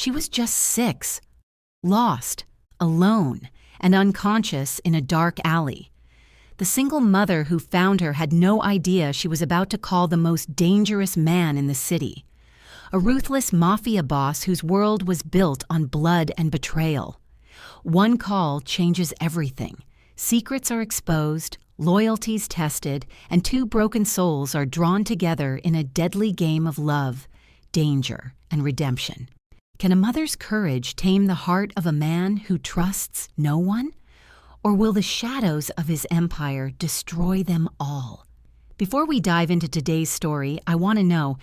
She was just 6, lost, alone, and unconscious in a dark alley. The single mother who found her had no idea she was about to call the most dangerous man in the city, a ruthless mafia boss whose world was built on blood and betrayal. One call changes everything. Secrets are exposed, loyalties tested, and two broken souls are drawn together in a deadly game of love, danger, and redemption. Can a mother's courage tame the heart of a man who trusts no one? Or will the shadows of his empire destroy them all? Before we dive into today's story, I want to know,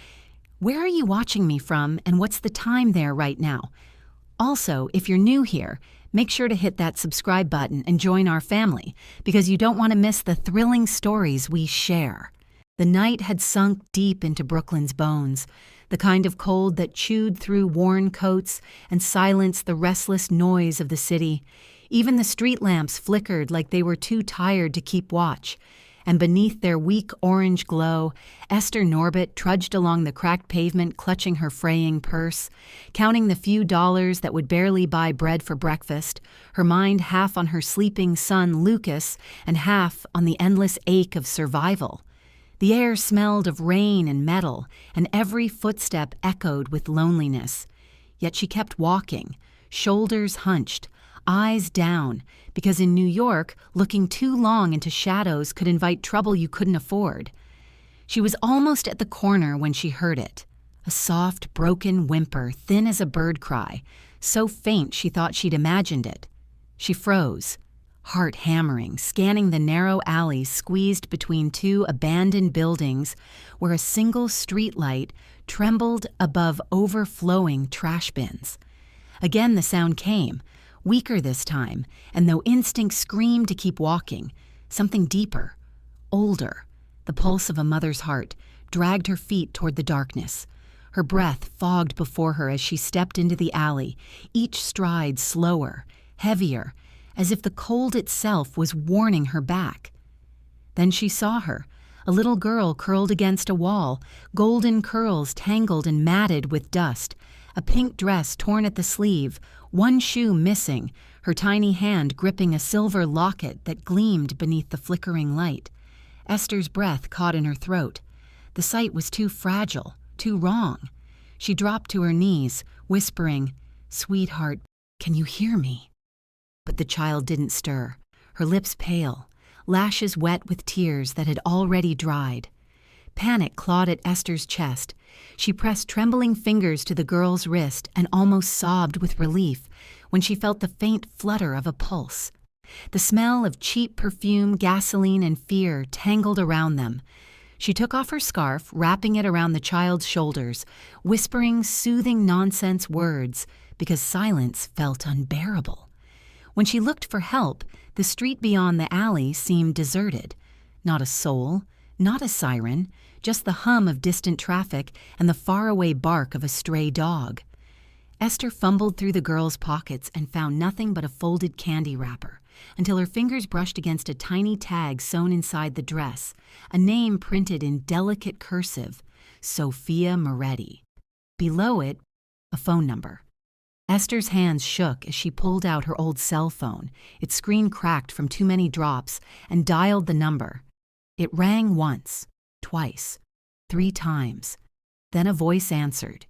where are you watching me from and what's the time there right now? Also, if you're new here, make sure to hit that subscribe button and join our family, because you don't want to miss the thrilling stories we share. The night had sunk deep into Brooklyn's bones, the kind of cold that chewed through worn coats and silenced the restless noise of the city. Even the street lamps flickered like they were too tired to keep watch, and beneath their weak orange glow, Esther Norbit trudged along the cracked pavement clutching her fraying purse, counting the few dollars that would barely buy bread for breakfast, her mind half on her sleeping son Lucas and half on the endless ache of survival. The air smelled of rain and metal, and every footstep echoed with loneliness. Yet she kept walking, shoulders hunched, eyes down, because in New York, looking too long into shadows could invite trouble you couldn't afford. She was almost at the corner when she heard it. A soft, broken whimper, thin as a bird cry, so faint she thought she'd imagined it. She froze, heart hammering, scanning the narrow alley squeezed between two abandoned buildings where a single streetlight trembled above overflowing trash bins. Again the sound came, weaker this time, and though instinct screamed to keep walking, something deeper, older, the pulse of a mother's heart, dragged her feet toward the darkness. Her breath fogged before her as she stepped into the alley, each stride slower, heavier, as if the cold itself was warning her back. Then she saw her, a little girl curled against a wall, golden curls tangled and matted with dust, a pink dress torn at the sleeve, one shoe missing, her tiny hand gripping a silver locket that gleamed beneath the flickering light. Esther's breath caught in her throat. The sight was too fragile, too wrong. She dropped to her knees, whispering, "Sweetheart, can you hear me?" But the child didn't stir, her lips pale, lashes wet with tears that had already dried. Panic clawed at Esther's chest. She pressed trembling fingers to the girl's wrist and almost sobbed with relief when she felt the faint flutter of a pulse. The smell of cheap perfume, gasoline, and fear tangled around them. She took off her scarf, wrapping it around the child's shoulders, whispering soothing nonsense words because silence felt unbearable. When she looked for help, the street beyond the alley seemed deserted. Not a soul, not a siren, just the hum of distant traffic and the faraway bark of a stray dog. Esther fumbled through the girl's pockets and found nothing but a folded candy wrapper, until her fingers brushed against a tiny tag sewn inside the dress, a name printed in delicate cursive, Sophia Moretti. Below it, a phone number. Esther's hands shook as she pulled out her old cell phone, its screen cracked from too many drops, and dialed the number. It rang once, twice, 3 times. Then a voice answered,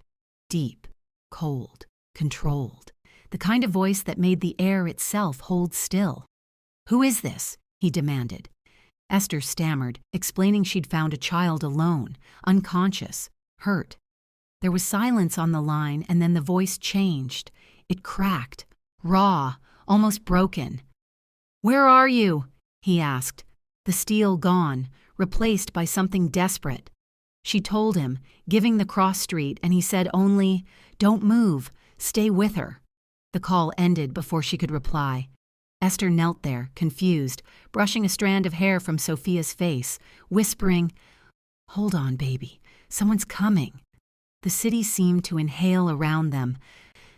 deep, cold, controlled, the kind of voice that made the air itself hold still. "Who is this?" he demanded. Esther stammered, explaining she'd found a child alone, unconscious, hurt. There was silence on the line, and then the voice changed. It cracked, raw, almost broken. "Where are you?" he asked, the steel gone, replaced by something desperate. She told him, giving the cross street, and he said only, "Don't move, stay with her." The call ended before she could reply. Esther knelt there, confused, brushing a strand of hair from Sophia's face, whispering, "Hold on, baby, someone's coming." The city seemed to inhale around them,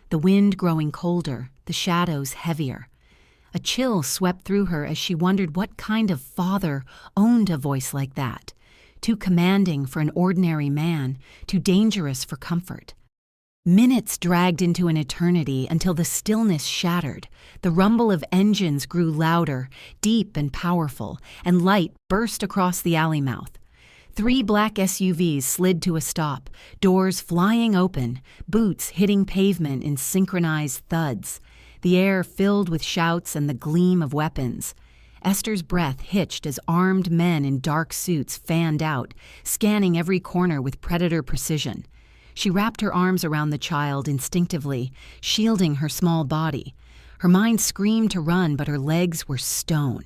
the wind growing colder, the shadows heavier. A chill swept through her as she wondered what kind of father owned a voice like that, too commanding for an ordinary man, too dangerous for comfort. Minutes dragged into an eternity until the stillness shattered. The rumble of engines grew louder, deep and powerful, and light burst across the alley mouth. 3 black SUVs slid to a stop, doors flying open, boots hitting pavement in synchronized thuds. The air filled with shouts and the gleam of weapons. Esther's breath hitched as armed men in dark suits fanned out, scanning every corner with predator precision. She wrapped her arms around the child instinctively, shielding her small body. Her mind screamed to run, but her legs were stone.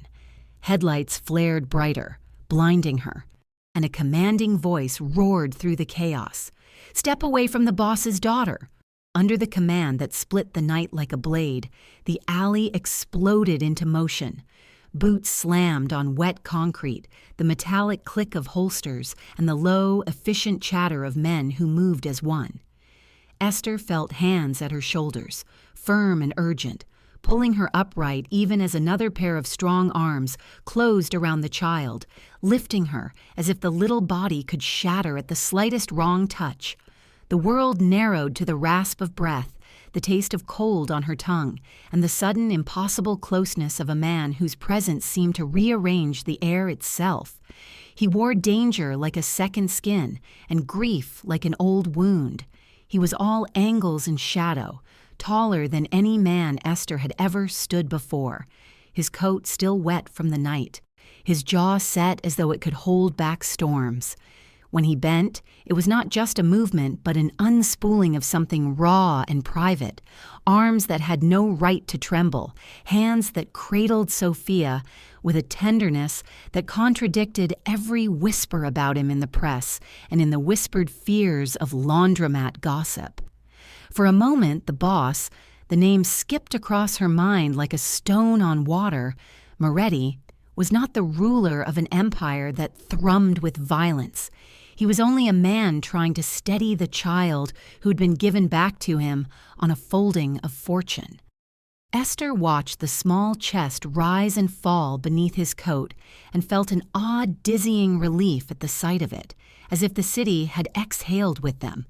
Headlights flared brighter, blinding her, and a commanding voice roared through the chaos. "Step away from the boss's daughter!" Under the command that split the night like a blade, the alley exploded into motion. Boots slammed on wet concrete, the metallic click of holsters, and the low, efficient chatter of men who moved as one. Esther felt hands at her shoulders, firm and urgent, pulling her upright even as another pair of strong arms closed around the child, lifting her as if the little body could shatter at the slightest wrong touch. The world narrowed to the rasp of breath, the taste of cold on her tongue, and the sudden impossible closeness of a man whose presence seemed to rearrange the air itself. He wore danger like a second skin, and grief like an old wound. He was all angles and shadow, taller than any man Esther had ever stood before, his coat still wet from the night, his jaw set as though it could hold back storms. When he bent, it was not just a movement, but an unspooling of something raw and private, arms that had no right to tremble, hands that cradled Sophia with a tenderness that contradicted every whisper about him in the press and in the whispered fears of laundromat gossip. For a moment, the boss, the name skipped across her mind like a stone on water, Moretti, was not the ruler of an empire that thrummed with violence. He was only a man trying to steady the child who had been given back to him on a folding of fortune. Esther watched the small chest rise and fall beneath his coat and felt an odd, dizzying relief at the sight of it, as if the city had exhaled with them.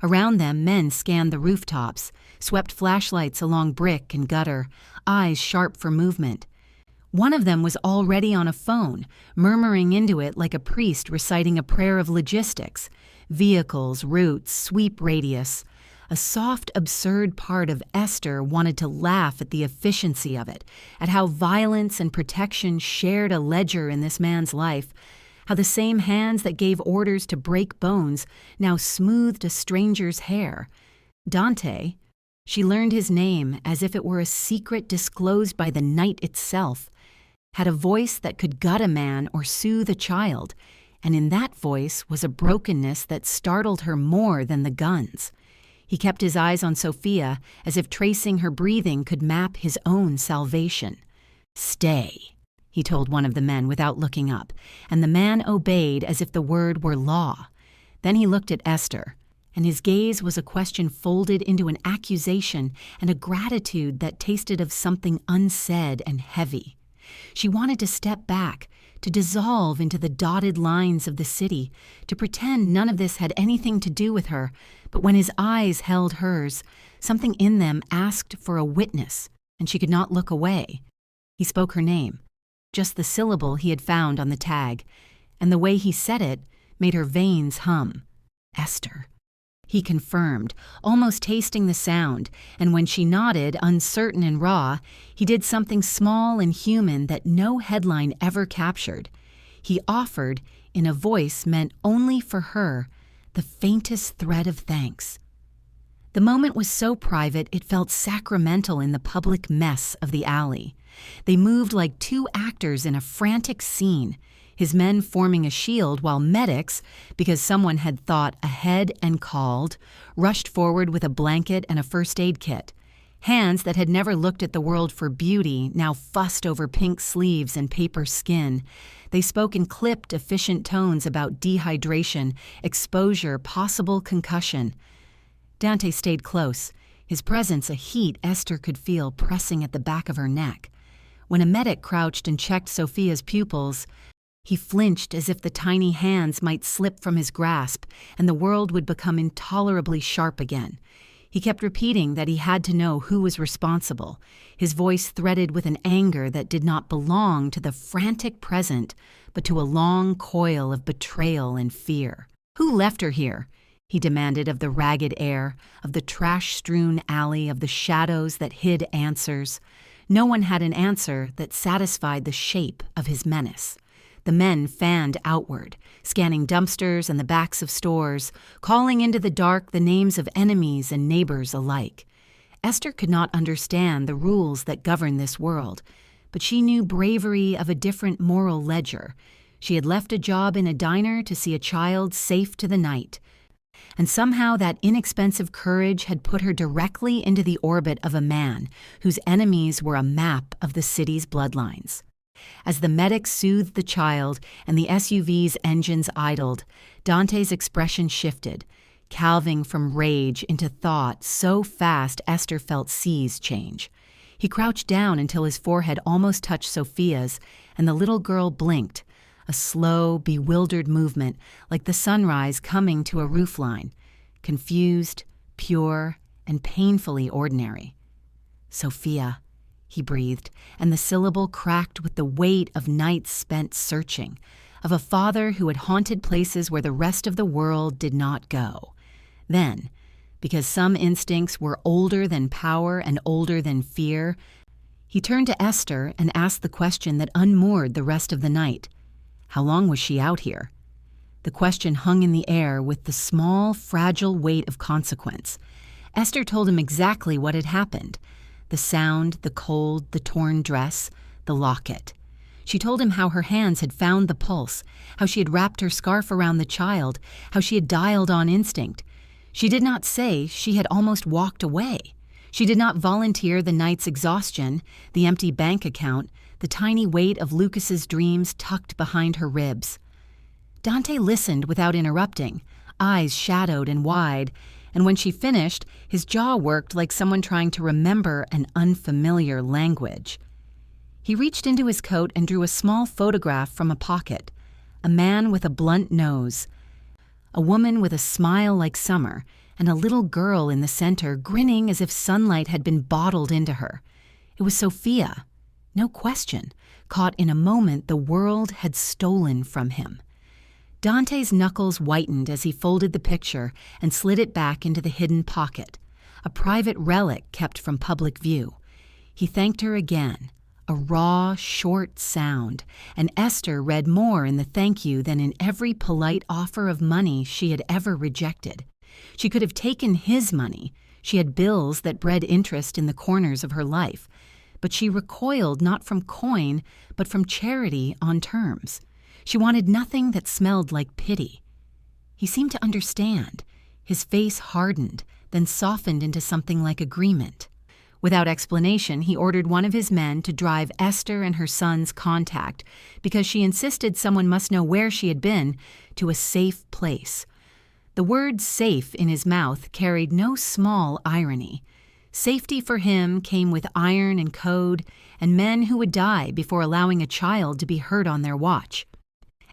Around them, men scanned the rooftops, swept flashlights along brick and gutter, eyes sharp for movement. One of them was already on a phone, murmuring into it like a priest reciting a prayer of logistics. Vehicles, routes, sweep radius. A soft, absurd part of Esther wanted to laugh at the efficiency of it, at how violence and protection shared a ledger in this man's life, how the same hands that gave orders to break bones now smoothed a stranger's hair. Dante, she learned his name as if it were a secret disclosed by the night itself, had a voice that could gut a man or soothe a child, and in that voice was a brokenness that startled her more than the guns. He kept his eyes on Sophia as if tracing her breathing could map his own salvation. "Stay," he told one of the men without looking up, and the man obeyed as if the word were law. Then he looked at Esther, and his gaze was a question folded into an accusation and a gratitude that tasted of something unsaid and heavy. She wanted to step back, to dissolve into the dotted lines of the city, to pretend none of this had anything to do with her, but when his eyes held hers, something in them asked for a witness, and she could not look away. He spoke her name, just the syllable he had found on the tag, and the way he said it made her veins hum. "Esther." He confirmed, almost tasting the sound, and when she nodded, uncertain and raw, he did something small and human that no headline ever captured. He offered, in a voice meant only for her, the faintest thread of thanks. The moment was so private it felt sacramental in the public mess of the alley. They moved like 2 actors in a frantic scene, his men forming a shield while medics, because someone had thought ahead and called, rushed forward with a blanket and a first aid kit. Hands that had never looked at the world for beauty now fussed over pink sleeves and paper skin. They spoke in clipped, efficient tones about dehydration, exposure, possible concussion. Dante stayed close, his presence a heat Esther could feel pressing at the back of her neck. When a medic crouched and checked Sophia's pupils, He flinched as if the tiny hands might slip from his grasp and the world would become intolerably sharp again. He kept repeating that he had to know who was responsible, his voice threaded with an anger that did not belong to the frantic present, but to a long coil of betrayal and fear. Who left her here? He demanded of the ragged air, of the trash-strewn alley, of the shadows that hid answers. No one had an answer that satisfied the shape of his menace. The men fanned outward, scanning dumpsters and the backs of stores, calling into the dark the names of enemies and neighbors alike. Esther could not understand the rules that govern this world, but she knew bravery of a different moral ledger. She had left a job in a diner to see a child safe to the night, and somehow that inexpensive courage had put her directly into the orbit of a man whose enemies were a map of the city's bloodlines. As the medic soothed the child and the SUV's engines idled, Dante's expression shifted, calving from rage into thought so fast Esther felt seas change. He crouched down until his forehead almost touched Sophia's, and the little girl blinked, a slow, bewildered movement like the sunrise coming to a roofline, confused, pure, and painfully ordinary. "Sophia," he breathed, and the syllable cracked with the weight of nights spent searching, of a father who had haunted places where the rest of the world did not go. Then, because some instincts were older than power and older than fear, he turned to Esther and asked the question that unmoored the rest of the night. How long was she out here? The question hung in the air with the small, fragile weight of consequence. Esther told him exactly what had happened. The sound, the cold, the torn dress, the locket. She told him how her hands had found the pulse, how she had wrapped her scarf around the child, how she had dialed on instinct. She did not say she had almost walked away. She did not volunteer the night's exhaustion, the empty bank account, the tiny weight of Lucas's dreams tucked behind her ribs. Dante listened without interrupting, eyes shadowed and wide, and when she finished, his jaw worked like someone trying to remember an unfamiliar language. He reached into his coat and drew a small photograph from a pocket. A man with a blunt nose, a woman with a smile like summer, and a little girl in the center grinning as if sunlight had been bottled into her. It was Sophia. No question, caught in a moment the world had stolen from him. Dante's knuckles whitened as he folded the picture and slid it back into the hidden pocket, a private relic kept from public view. He thanked her again, a raw, short sound, and Esther read more in the thank you than in every polite offer of money she had ever rejected. She could have taken his money. She had bills that bred interest in the corners of her life. But she recoiled not from coin, but from charity on terms. She wanted nothing that smelled like pity. He seemed to understand. His face hardened, then softened into something like agreement. Without explanation, he ordered one of his men to drive Esther and her son's contact, because she insisted someone must know where she had been, to a safe place. The word safe in his mouth carried no small irony. Safety for him came with iron and code and men who would die before allowing a child to be hurt on their watch.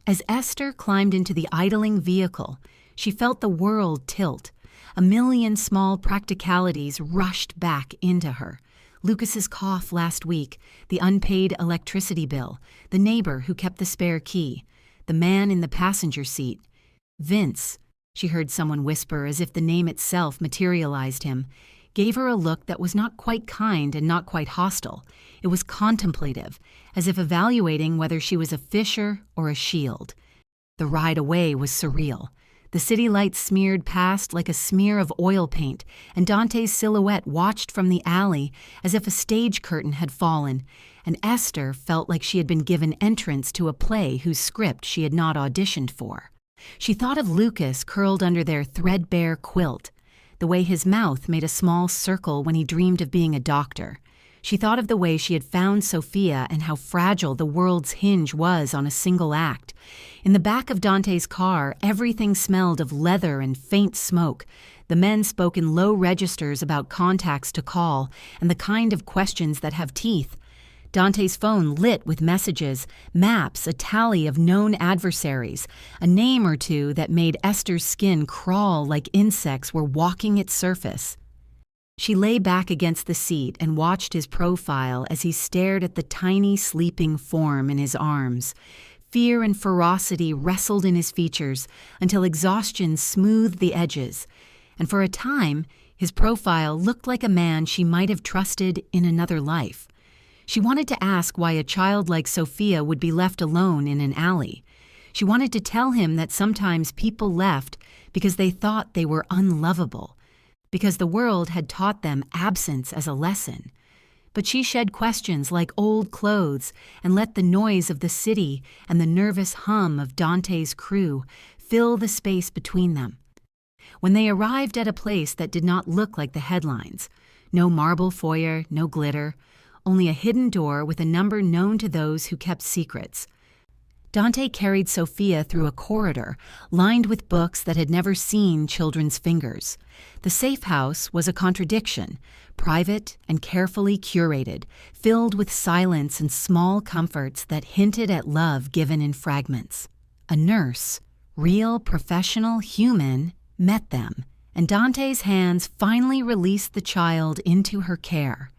As Esther climbed into the idling vehicle, she felt the world tilt. A million small practicalities rushed back into her. Lucas's cough last week, the unpaid electricity bill, the neighbor who kept the spare key, the man in the passenger seat. Vince, she heard someone whisper as if the name itself materialized him, gave her a look that was not quite kind and not quite hostile. It was contemplative, as if evaluating whether she was a fisher or a shield. The ride away was surreal. The city lights smeared past like a smear of oil paint, and Dante's silhouette watched from the alley as if a stage curtain had fallen, and Esther felt like she had been given entrance to a play whose script she had not auditioned for. She thought of Lucas curled under their threadbare quilt, the way his mouth made a small circle when he dreamed of being a doctor. She thought of the way she had found Sophia and how fragile the world's hinge was on a single act. In the back of Dante's car, everything smelled of leather and faint smoke. The men spoke in low registers about contacts to call and the kind of questions that have teeth. Dante's phone lit with messages, maps, a tally of known adversaries, a name or two that made Esther's skin crawl like insects were walking its surface. She lay back against the seat and watched his profile as he stared at the tiny sleeping form in his arms. Fear and ferocity wrestled in his features until exhaustion smoothed the edges, and for a time, his profile looked like a man she might have trusted in another life. She wanted to ask why a child like Sophia would be left alone in an alley. She wanted to tell him that sometimes people left because they thought they were unlovable, because the world had taught them absence as a lesson. But she shed questions like old clothes and let the noise of the city and the nervous hum of Dante's crew fill the space between them. When they arrived at a place that did not look like the headlines, no marble foyer, no glitter, only a hidden door with a number known to those who kept secrets, Dante carried Sophia through a corridor lined with books that had never seen children's fingers. The safe house was a contradiction, private and carefully curated, filled with silence and small comforts that hinted at love given in fragments. A nurse, real, professional, human, met them, and Dante's hands finally released the child into her care.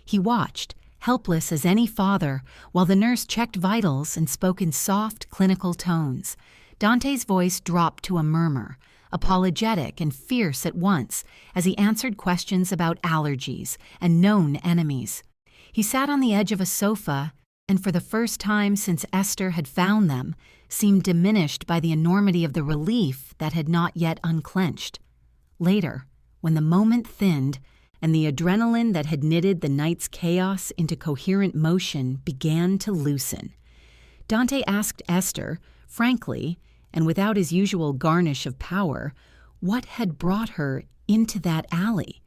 He watched, helpless as any father, while the nurse checked vitals and spoke in soft, clinical tones. Dante's voice dropped to a murmur, apologetic and fierce at once, as he answered questions about allergies and known enemies. He sat on the edge of a sofa and, for the first time since Esther had found them, seemed diminished by the enormity of the relief that had not yet unclenched. Later, when the moment thinned, and the adrenaline that had knitted the night's chaos into coherent motion began to loosen, Dante asked Esther, frankly, and without his usual garnish of power, what had brought her into that alley.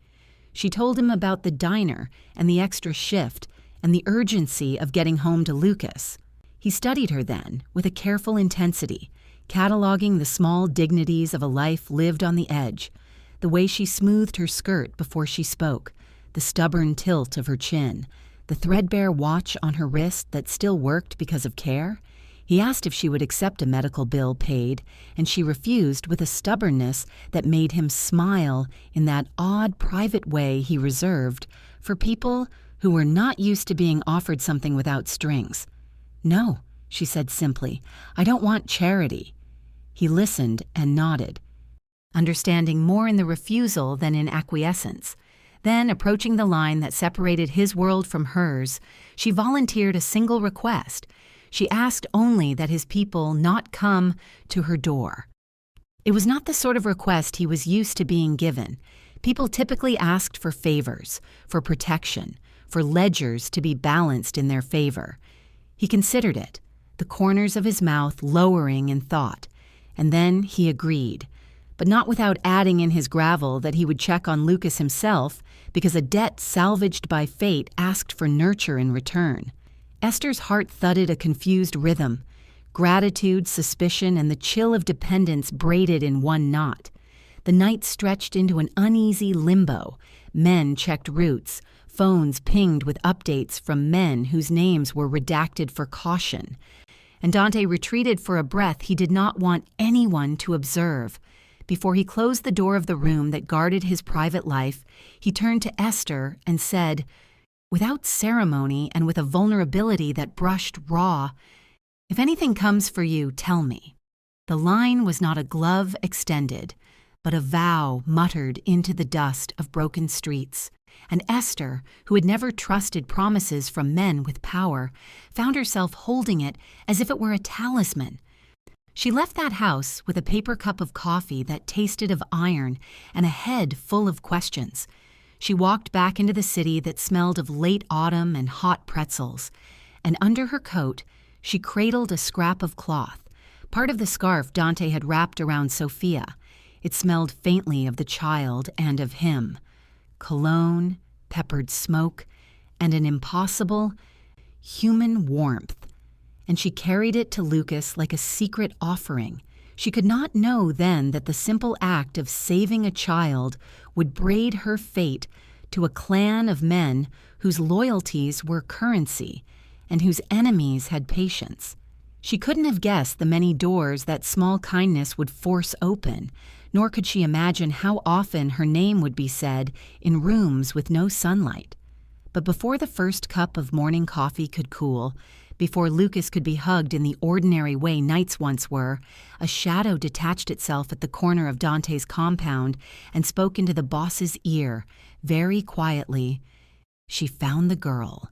She told him about the diner and the extra shift and the urgency of getting home to Lucas. He studied her then with a careful intensity, cataloging the small dignities of a life lived on the edge, the way she smoothed her skirt before she spoke, the stubborn tilt of her chin, the threadbare watch on her wrist that still worked because of care. He asked if she would accept a medical bill paid, and she refused with a stubbornness that made him smile in that odd private way he reserved for people who were not used to being offered something without strings. "No," she said simply, "I don't want charity." He listened and nodded, understanding more in the refusal than in acquiescence. Then, approaching the line that separated his world from hers, she volunteered a single request. She asked only that his people not come to her door. It was not the sort of request he was used to being given. People typically asked for favors, for protection, for ledgers to be balanced in their favor. He considered it, the corners of his mouth lowering in thought, and then he agreed, but not without adding in his gravel that he would check on Lucas himself because a debt salvaged by fate asked for nurture in return. Esther's heart thudded a confused rhythm. Gratitude, suspicion, and the chill of dependence braided in one knot. The night stretched into an uneasy limbo. Men checked routes. Phones pinged with updates from men whose names were redacted for caution. And Dante retreated for a breath he did not want anyone to observe. Before he closed the door of the room that guarded his private life, he turned to Esther and said, without ceremony and with a vulnerability that brushed raw, "If anything comes for you, tell me." The line was not a glove extended, but a vow muttered into the dust of broken streets. And Esther, who had never trusted promises from men with power, found herself holding it as if it were a talisman. She left that house with a paper cup of coffee that tasted of iron and a head full of questions. She walked back into the city that smelled of late autumn and hot pretzels, and under her coat, she cradled a scrap of cloth, part of the scarf Dante had wrapped around Sophia. It smelled faintly of the child and of him. Cologne, peppered smoke, and an impossible, human warmth. And she carried it to Lucas like a secret offering. She could not know then that the simple act of saving a child would braid her fate to a clan of men whose loyalties were currency and whose enemies had patience. She couldn't have guessed the many doors that small kindness would force open, nor could she imagine how often her name would be said in rooms with no sunlight. But before the first cup of morning coffee could cool, before Lucas could be hugged in the ordinary way nights once were, a shadow detached itself at the corner of Dante's compound and spoke into the boss's ear, very quietly, "She found the girl."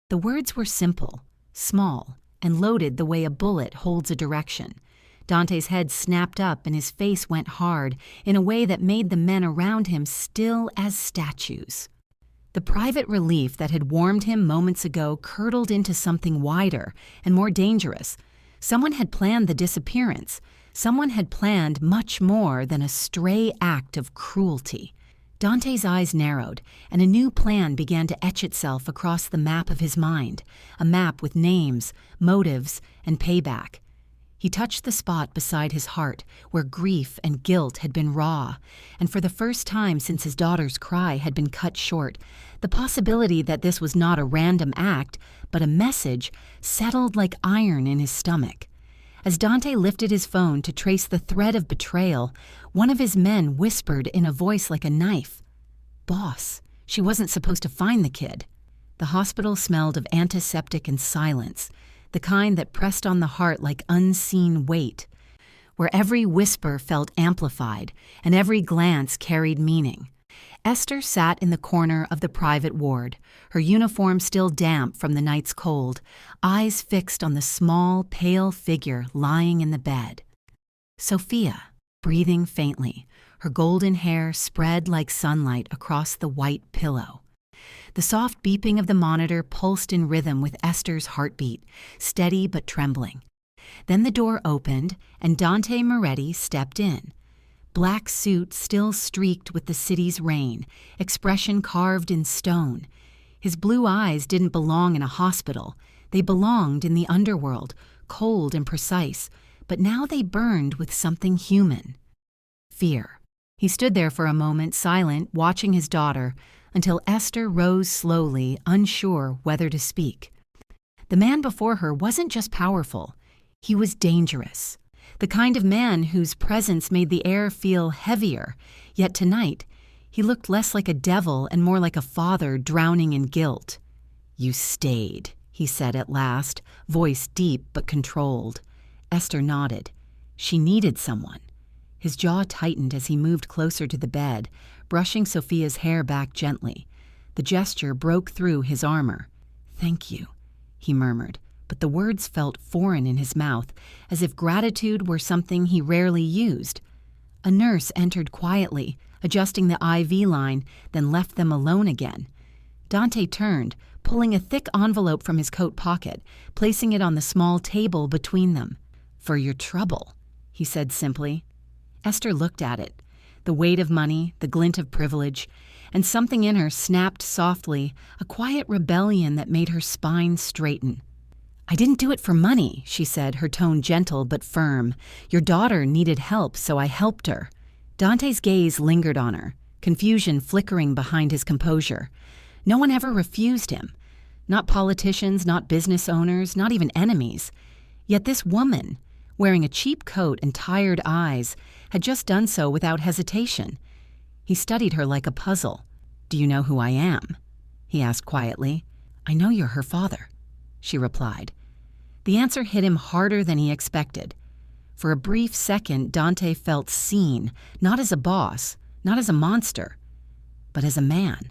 The words were simple, small, and loaded the way a bullet holds a direction. Dante's head snapped up and his face went hard in a way that made the men around him still as statues. The private relief that had warmed him moments ago curdled into something wider and more dangerous. Someone had planned the disappearance. Someone had planned much more than a stray act of cruelty. Dante's eyes narrowed, and a new plan began to etch itself across the map of his mind, a map with names, motives, and payback. He touched the spot beside his heart where grief and guilt had been raw, and for the first time since his daughter's cry had been cut short, the possibility that this was not a random act, but a message, settled like iron in his stomach. As Dante lifted his phone to trace the thread of betrayal, one of his men whispered in a voice like a knife, "Boss, she wasn't supposed to find the kid." The hospital smelled of antiseptic and silence, the kind that pressed on the heart like unseen weight, where every whisper felt amplified and every glance carried meaning. Esther sat in the corner of the private ward, her uniform still damp from the night's cold, eyes fixed on the small, pale figure lying in the bed. Sophia, breathing faintly, her golden hair spread like sunlight across the white pillow. The soft beeping of the monitor pulsed in rhythm with Esther's heartbeat, steady but trembling. Then the door opened, and Dante Moretti stepped in. Black suit still streaked with the city's rain, expression carved in stone. His blue eyes didn't belong in a hospital. They belonged in the underworld, cold and precise, but now they burned with something human. Fear. He stood there for a moment, silent, watching his daughter, until Esther rose slowly, unsure whether to speak. The man before her wasn't just powerful. He was dangerous. The kind of man whose presence made the air feel heavier, yet tonight he looked less like a devil and more like a father drowning in guilt. "You stayed," he said at last, voice deep but controlled. Esther nodded. She needed someone. His jaw tightened as he moved closer to the bed, brushing Sophia's hair back gently. The gesture broke through his armor. "Thank you," he murmured, but the words felt foreign in his mouth, as if gratitude were something he rarely used. A nurse entered quietly, adjusting the IV line, then left them alone again. Dante turned, pulling a thick envelope from his coat pocket, placing it on the small table between them. "For your trouble," he said simply. Esther looked at it. The weight of money, the glint of privilege, and something in her snapped softly, a quiet rebellion that made her spine straighten. "I didn't do it for money," she said, her tone gentle but firm. "Your daughter needed help, so I helped her." Dante's gaze lingered on her, confusion flickering behind his composure. No one ever refused him. Not politicians, not business owners, not even enemies. Yet this woman, wearing a cheap coat and tired eyes, had just done so without hesitation. He studied her like a puzzle. "Do you know who I am?" he asked quietly. "I know you're her father," she replied. The answer hit him harder than he expected. For a brief second, Dante felt seen, not as a boss, not as a monster, but as a man.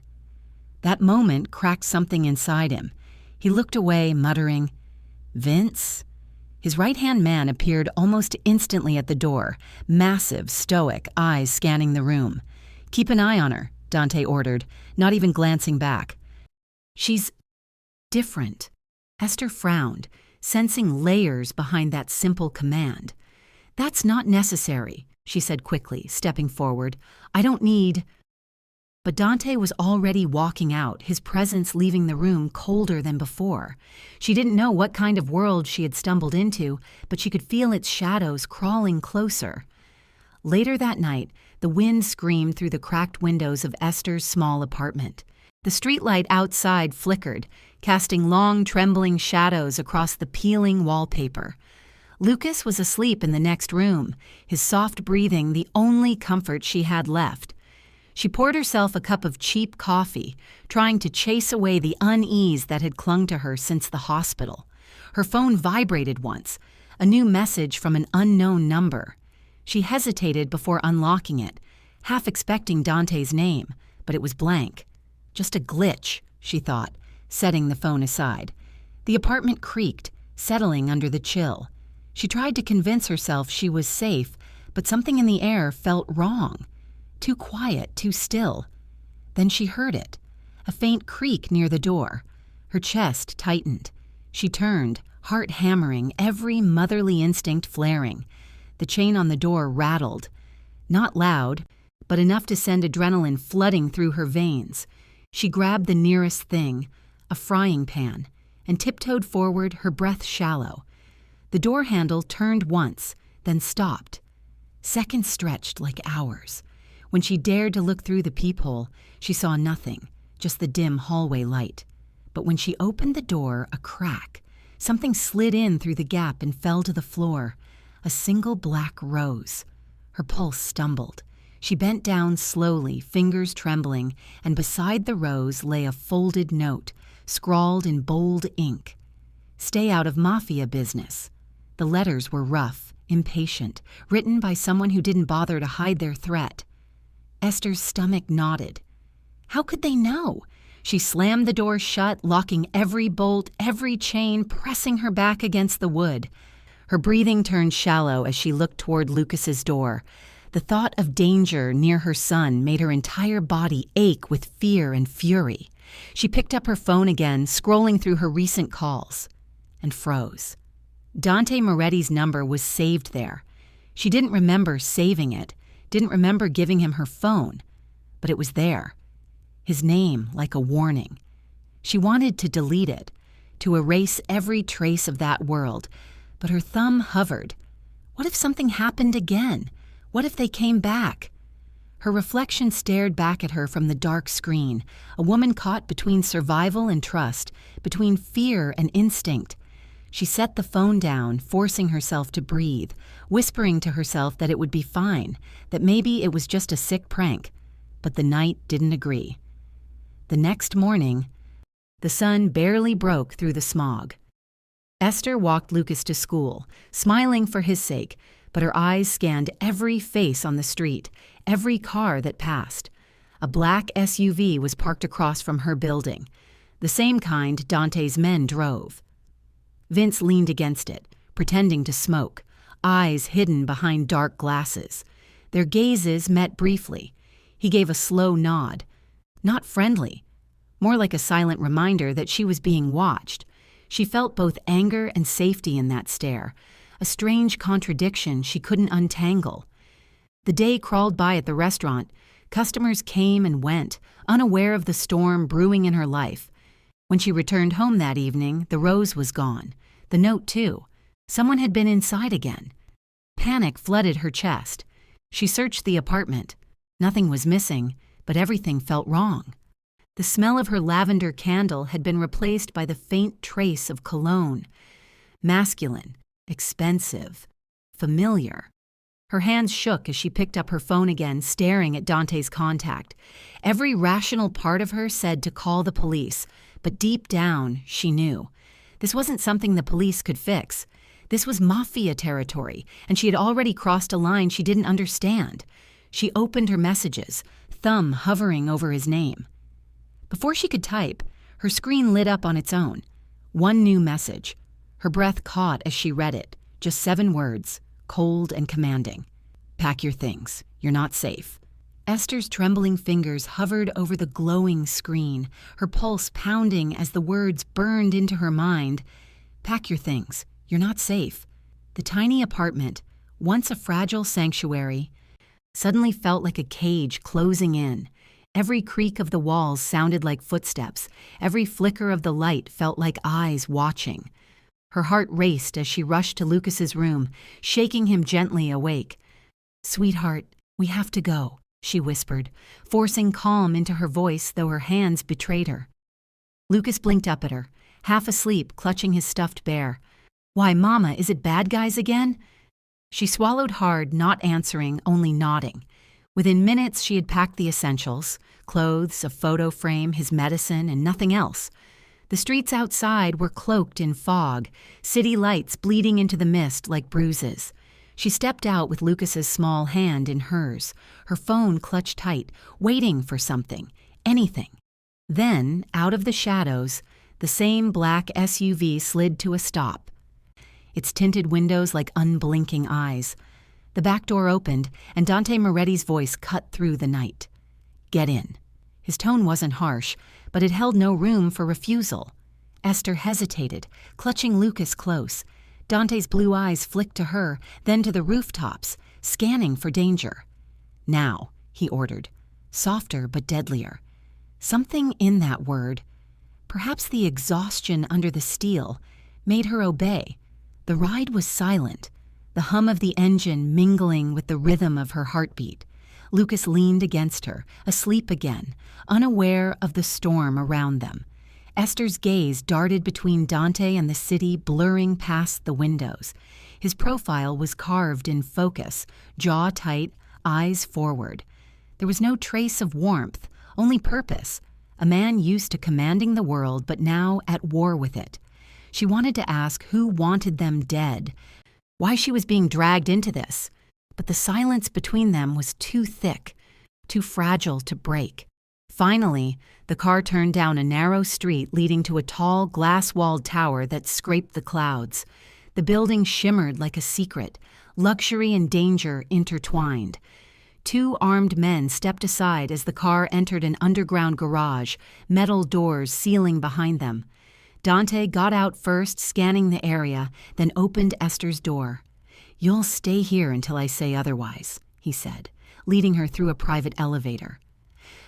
That moment cracked something inside him. He looked away, muttering, "Vince?" His right-hand man appeared almost instantly at the door, massive, stoic, eyes scanning the room. "Keep an eye on her," Dante ordered, not even glancing back. "She's different." Esther frowned, sensing layers behind that simple command. "That's not necessary," she said quickly, stepping forward. "I don't need—" But Dante was already walking out, his presence leaving the room colder than before. She didn't know what kind of world she had stumbled into, but she could feel its shadows crawling closer. Later that night, The wind screamed through the cracked windows of Esther's small apartment. The streetlight outside flickered, casting long, trembling shadows across the peeling wallpaper. Lucas was asleep in the next room, his soft breathing the only comfort she had left. She poured herself a cup of cheap coffee, trying to chase away the unease that had clung to her since the hospital. Her phone vibrated once, a new message from an unknown number. She hesitated before unlocking it, half expecting Dante's name, but it was blank. Just a glitch, she thought, setting the phone aside. The apartment creaked, settling under the chill. She tried to convince herself she was safe, but something in the air felt wrong. Too quiet, too still. Then she heard it, a faint creak near the door. Her chest tightened. She turned, heart hammering, every motherly instinct flaring. The chain on the door rattled. Not loud, but enough to send adrenaline flooding through her veins. She grabbed the nearest thing, a frying pan, and tiptoed forward, her breath shallow. The door handle turned once, then stopped. Seconds stretched like hours. When she dared to look through the peephole, she saw nothing, just the dim hallway light. But when she opened the door, a crack. Something slid in through the gap and fell to the floor. A single black rose. Her pulse stumbled. She bent down slowly, fingers trembling, and beside the rose lay a folded note, scrawled in bold ink. "Stay out of Mafia business." The letters were rough, impatient, written by someone who didn't bother to hide their threat. Esther's stomach knotted. How could they know? She slammed the door shut, locking every bolt, every chain, pressing her back against the wood. Her breathing turned shallow as she looked toward Lucas's door. The thought of danger near her son made her entire body ache with fear and fury. She picked up her phone again, scrolling through her recent calls, and froze. Dante Moretti's number was saved there. She didn't remember saving it, didn't remember giving him her phone, but it was there. His name like a warning. She wanted to delete it, to erase every trace of that world, but her thumb hovered. What if something happened again? What if they came back? Her reflection stared back at her from the dark screen, a woman caught between survival and trust, between fear and instinct. She set the phone down, forcing herself to breathe, whispering to herself that it would be fine, that maybe it was just a sick prank. But the night didn't agree. The next morning, the sun barely broke through the smog. Esther walked Lucas to school, smiling for his sake, but her eyes scanned every face on the street, every car that passed. A black SUV was parked across from her building, the same kind Dante's men drove. Vince leaned against it, pretending to smoke, eyes hidden behind dark glasses. Their gazes met briefly. He gave a slow nod. Not friendly, more like a silent reminder that she was being watched. She felt both anger and safety in that stare, a strange contradiction she couldn't untangle. The day crawled by at the restaurant. Customers came and went, unaware of the storm brewing in her life. When she returned home that evening, the rose was gone. The note, too. Someone had been inside again. Panic flooded her chest. She searched the apartment. Nothing was missing, but everything felt wrong. The smell of her lavender candle had been replaced by the faint trace of cologne. Masculine, expensive, familiar. Her hands shook as she picked up her phone again, staring at Dante's contact. Every rational part of her said to call the police, but deep down, she knew. This wasn't something the police could fix. This was Mafia territory, and she had already crossed a line she didn't understand. She opened her messages, thumb hovering over his name. Before she could type, her screen lit up on its own. One new message. Her breath caught as she read it. Just 7 words, cold and commanding. "Pack your things. You're not safe." Esther's trembling fingers hovered over the glowing screen, her pulse pounding as the words burned into her mind. Pack your things. You're not safe. The tiny apartment, once a fragile sanctuary, suddenly felt like a cage closing in. Every creak of the walls sounded like footsteps. Every flicker of the light felt like eyes watching. Her heart raced as she rushed to Lucas's room, shaking him gently awake. "Sweetheart, "We have to go," she whispered, forcing calm into her voice though her hands betrayed her. Lucas blinked up at her, half asleep, clutching his stuffed bear. "Why, Mama, is it bad guys again?" She swallowed hard, not answering, only nodding. Within minutes, she had packed the essentials: clothes, a photo frame, his medicine, and nothing else. The streets outside were cloaked in fog, city lights bleeding into the mist like bruises. She stepped out with Lucas's small hand in hers, her phone clutched tight, waiting for something, anything. Then, out of the shadows, the same black SUV slid to a stop, its tinted windows like unblinking eyes. The back door opened, and Dante Moretti's voice cut through the night. "Get in." His tone wasn't harsh, but it held no room for refusal. Esther hesitated, clutching Lucas close. Dante's blue eyes flicked to her, then to the rooftops, scanning for danger. "Now," he ordered, softer but deadlier. Something in that word, perhaps the exhaustion under the steel, made her obey. The ride was silent, the hum of the engine mingling with the rhythm of her heartbeat. Lucas leaned against her, asleep again, unaware of the storm around them. Esther's gaze darted between Dante and the city, blurring past the windows. His profile was carved in focus, jaw tight, eyes forward. There was no trace of warmth, only purpose. A man used to commanding the world, but now at war with it. She wanted to ask who wanted them dead, why she was being dragged into this. But the silence between them was too thick, too fragile to break. Finally, the car turned down a narrow street leading to a tall, glass-walled tower that scraped the clouds. The building shimmered like a secret, luxury and danger intertwined. Two armed men stepped aside as the car entered an underground garage, metal doors sealing behind them. Dante got out first, scanning the area, then opened Esther's door. "You'll stay here until I say otherwise," he said, leading her through a private elevator.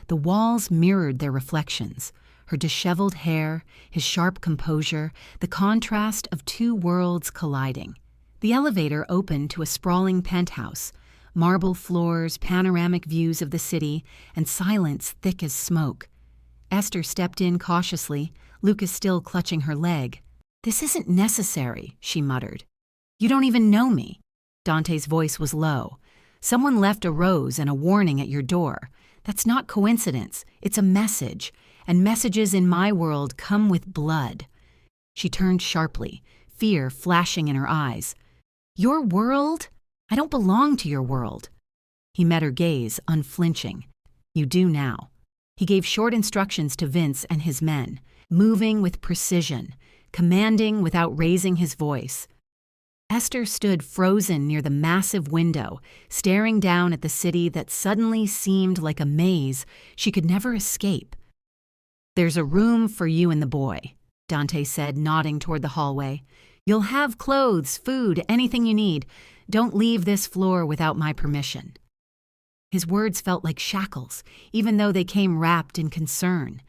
The walls mirrored their reflections, her disheveled hair, his sharp composure, the contrast of two worlds colliding. The elevator opened to a sprawling penthouse, marble floors, panoramic views of the city, and silence thick as smoke. Esther stepped in cautiously, Lucas still clutching her leg. "This isn't necessary," she muttered. "You don't even know me." Dante's voice was low. "Someone left a rose and a warning at your door. That's not coincidence, it's a message, and messages in my world come with blood." She turned sharply, fear flashing in her eyes. "Your world? I don't belong to your world." He met her gaze, unflinching. "You do now." He gave short instructions to Vince and his men, moving with precision, commanding without raising his voice. Esther stood frozen near the massive window, staring down at the city that suddenly seemed like a maze she could never escape. "There's a room for you and the boy," Dante said, nodding toward the hallway. "You'll have clothes, food, anything you need. Don't leave this floor without my permission." His words felt like shackles, even though they came wrapped in concern.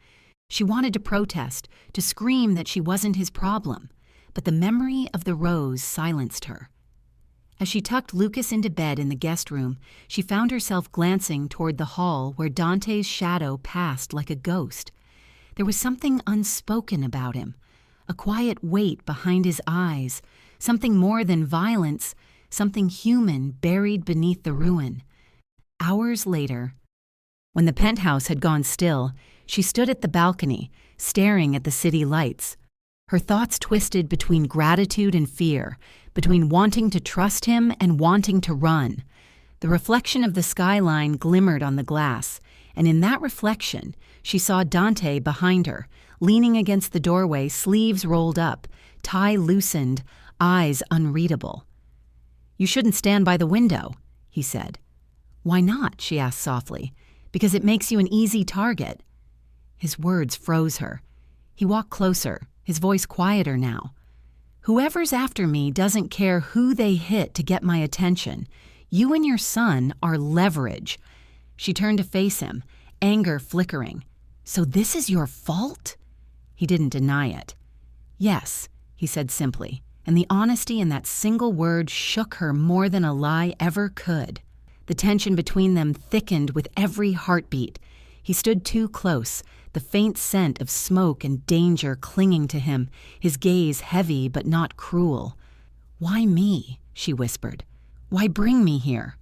She wanted to protest, to scream that she wasn't his problem, but the memory of the rose silenced her. As she tucked Lucas into bed in the guest room, she found herself glancing toward the hall where Dante's shadow passed like a ghost. There was something unspoken about him, a quiet weight behind his eyes, something more than violence, something human buried beneath the ruin. Hours later, when the penthouse had gone still, she stood at the balcony, staring at the city lights. Her thoughts twisted between gratitude and fear, between wanting to trust him and wanting to run. The reflection of the skyline glimmered on the glass, and in that reflection, she saw Dante behind her, leaning against the doorway, sleeves rolled up, tie loosened, eyes unreadable. "You shouldn't stand by the window," he said. "Why not?" she asked softly. "Because it makes you an easy target." His words froze her. He walked closer, his voice quieter now. "Whoever's after me doesn't care who they hit to get my attention. You and your son are leverage." She turned to face him, anger flickering. "So this is your fault?" He didn't deny it. "Yes," he said simply, and the honesty in that single word shook her more than a lie ever could. The tension between them thickened with every heartbeat. He stood too close, the faint scent of smoke and danger clinging to him, his gaze heavy but not cruel. "Why me?" she whispered. "Why bring me here?"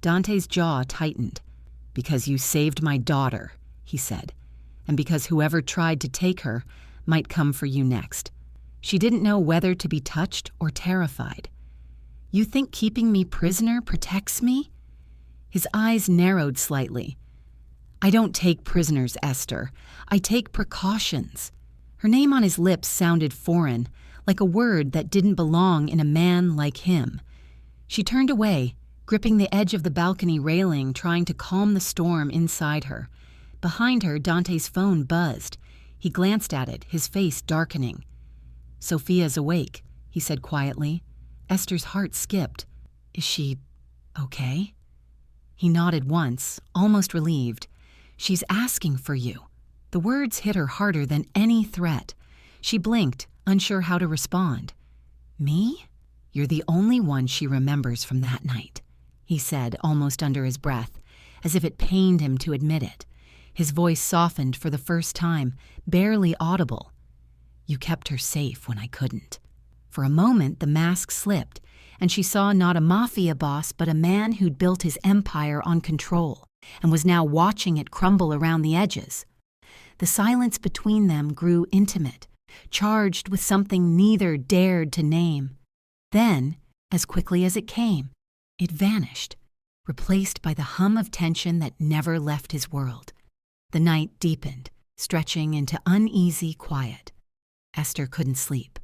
Dante's jaw tightened. "Because you saved my daughter," he said, "and because whoever tried to take her might come for you next." She didn't know whether to be touched or terrified. "You think keeping me prisoner protects me?" His eyes narrowed slightly. "I don't take prisoners, Esther. I take precautions." Her name on his lips sounded foreign, like a word that didn't belong in a man like him. She turned away, gripping the edge of the balcony railing, trying to calm the storm inside her. Behind her, Dante's phone buzzed. He glanced at it, his face darkening. "Sophia's awake," he said quietly. Esther's heart skipped. "Is she okay?" He nodded once, almost relieved. "She's asking for you." The words hit her harder than any threat. She blinked, unsure how to respond. "Me? You're the only one she remembers from that night," he said, almost under his breath, as if it pained him to admit it. His voice softened for the first time, barely audible. "You kept her safe when I couldn't." For a moment, the mask slipped, and she saw not a Mafia boss but a man who'd built his empire on control and was now watching it crumble around the edges. The silence between them grew intimate, charged with something neither dared to name. Then, as quickly as it came, it vanished, replaced by the hum of tension that never left his world. The night deepened, stretching into uneasy quiet. Esther couldn't sleep.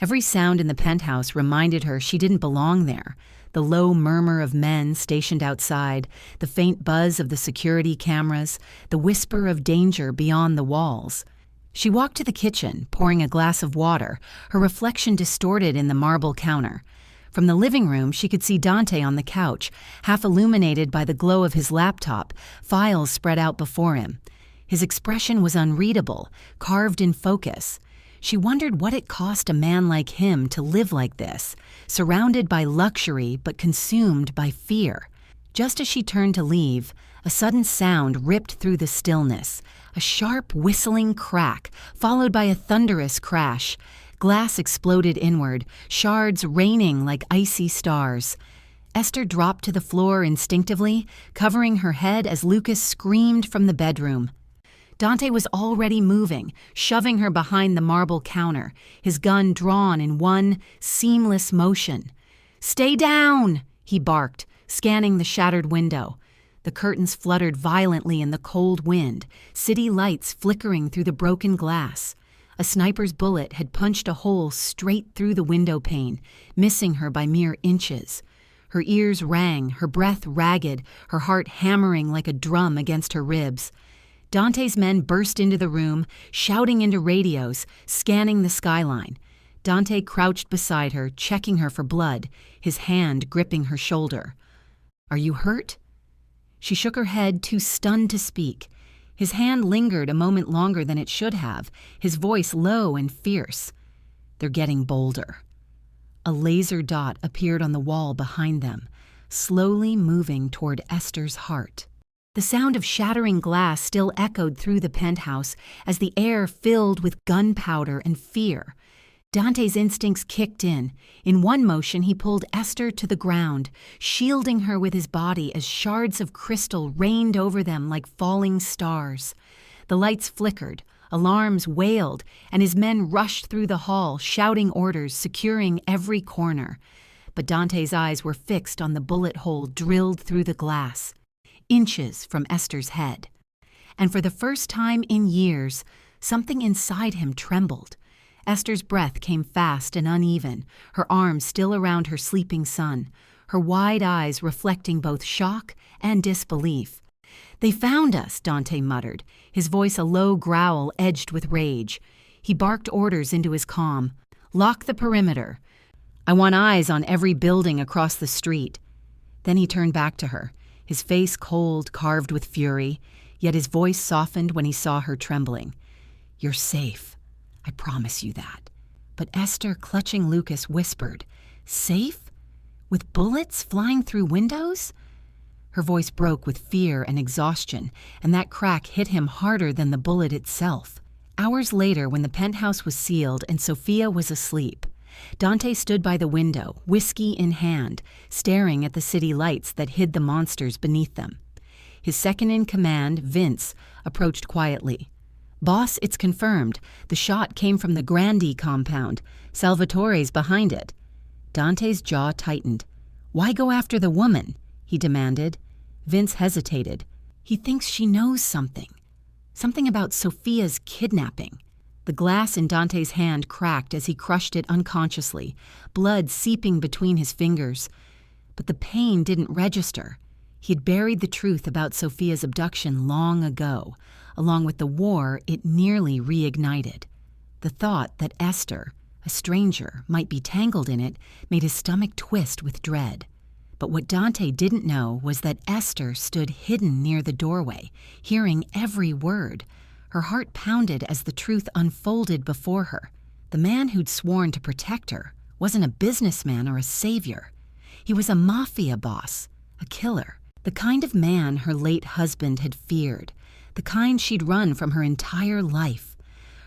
Every sound in the penthouse reminded her she didn't belong there. The low murmur of men stationed outside, the faint buzz of the security cameras, the whisper of danger beyond the walls. She walked to the kitchen, pouring a glass of water, her reflection distorted in the marble counter. From the living room, she could see Dante on the couch, half illuminated by the glow of his laptop, files spread out before him. His expression was unreadable, carved in focus. She wondered what it cost a man like him to live like this, surrounded by luxury but consumed by fear. Just as she turned to leave, a sudden sound ripped through the stillness, a sharp whistling crack, followed by a thunderous crash. Glass exploded inward, shards raining like icy stars. Esther dropped to the floor instinctively, covering her head as Lucas screamed from the bedroom. Dante was already moving, shoving her behind the marble counter, his gun drawn in one seamless motion. "Stay down!" he barked, scanning the shattered window. The curtains fluttered violently in the cold wind, city lights flickering through the broken glass. A sniper's bullet had punched a hole straight through the window pane, missing her by mere inches. Her ears rang, her breath ragged, her heart hammering like a drum against her ribs. Dante's men burst into the room, shouting into radios, scanning the skyline. Dante crouched beside her, checking her for blood, his hand gripping her shoulder. "Are you hurt?" She shook her head, too stunned to speak. His hand lingered a moment longer than it should have, his voice low and fierce. "They're getting bolder." A laser dot appeared on the wall behind them, slowly moving toward Esther's heart. The sound of shattering glass still echoed through the penthouse as the air filled with gunpowder and fear. Dante's instincts kicked in. In one motion, he pulled Esther to the ground, shielding her with his body as shards of crystal rained over them like falling stars. The lights flickered, alarms wailed, and his men rushed through the hall, shouting orders, securing every corner. But Dante's eyes were fixed on the bullet hole drilled through the glass, inches from Esther's head. And for the first time in years, something inside him trembled. Esther's breath came fast and uneven, her arms still around her sleeping son, her wide eyes reflecting both shock and disbelief. "They found us," Dante muttered, his voice a low growl edged with rage. He barked orders into his comm. "Lock the perimeter. I want eyes on every building across the street." Then he turned back to her, his face cold, carved with fury, yet his voice softened when he saw her trembling. "You're safe. I promise you that." But Esther, clutching Lucas, whispered, "Safe? With bullets flying through windows?" Her voice broke with fear and exhaustion, and that crack hit him harder than the bullet itself. Hours later, when the penthouse was sealed and Sophia was asleep, Dante stood by the window, whiskey in hand, staring at the city lights that hid the monsters beneath them. His second-in-command, Vince, approached quietly. "Boss, it's confirmed. The shot came from the Grandi compound. Salvatore's behind it." Dante's jaw tightened. "Why go after the woman?" he demanded. Vince hesitated. "He thinks she knows something. Something about Sophia's kidnapping." The glass in Dante's hand cracked as he crushed it unconsciously, blood seeping between his fingers. But the pain didn't register. He had buried the truth about Sophia's abduction long ago. Along with the war, it nearly reignited. The thought that Esther, a stranger, might be tangled in it made his stomach twist with dread. But what Dante didn't know was that Esther stood hidden near the doorway, hearing every word. Her heart pounded as the truth unfolded before her. The man who'd sworn to protect her wasn't a businessman or a savior. He was a mafia boss, a killer, the kind of man her late husband had feared, the kind she'd run from her entire life.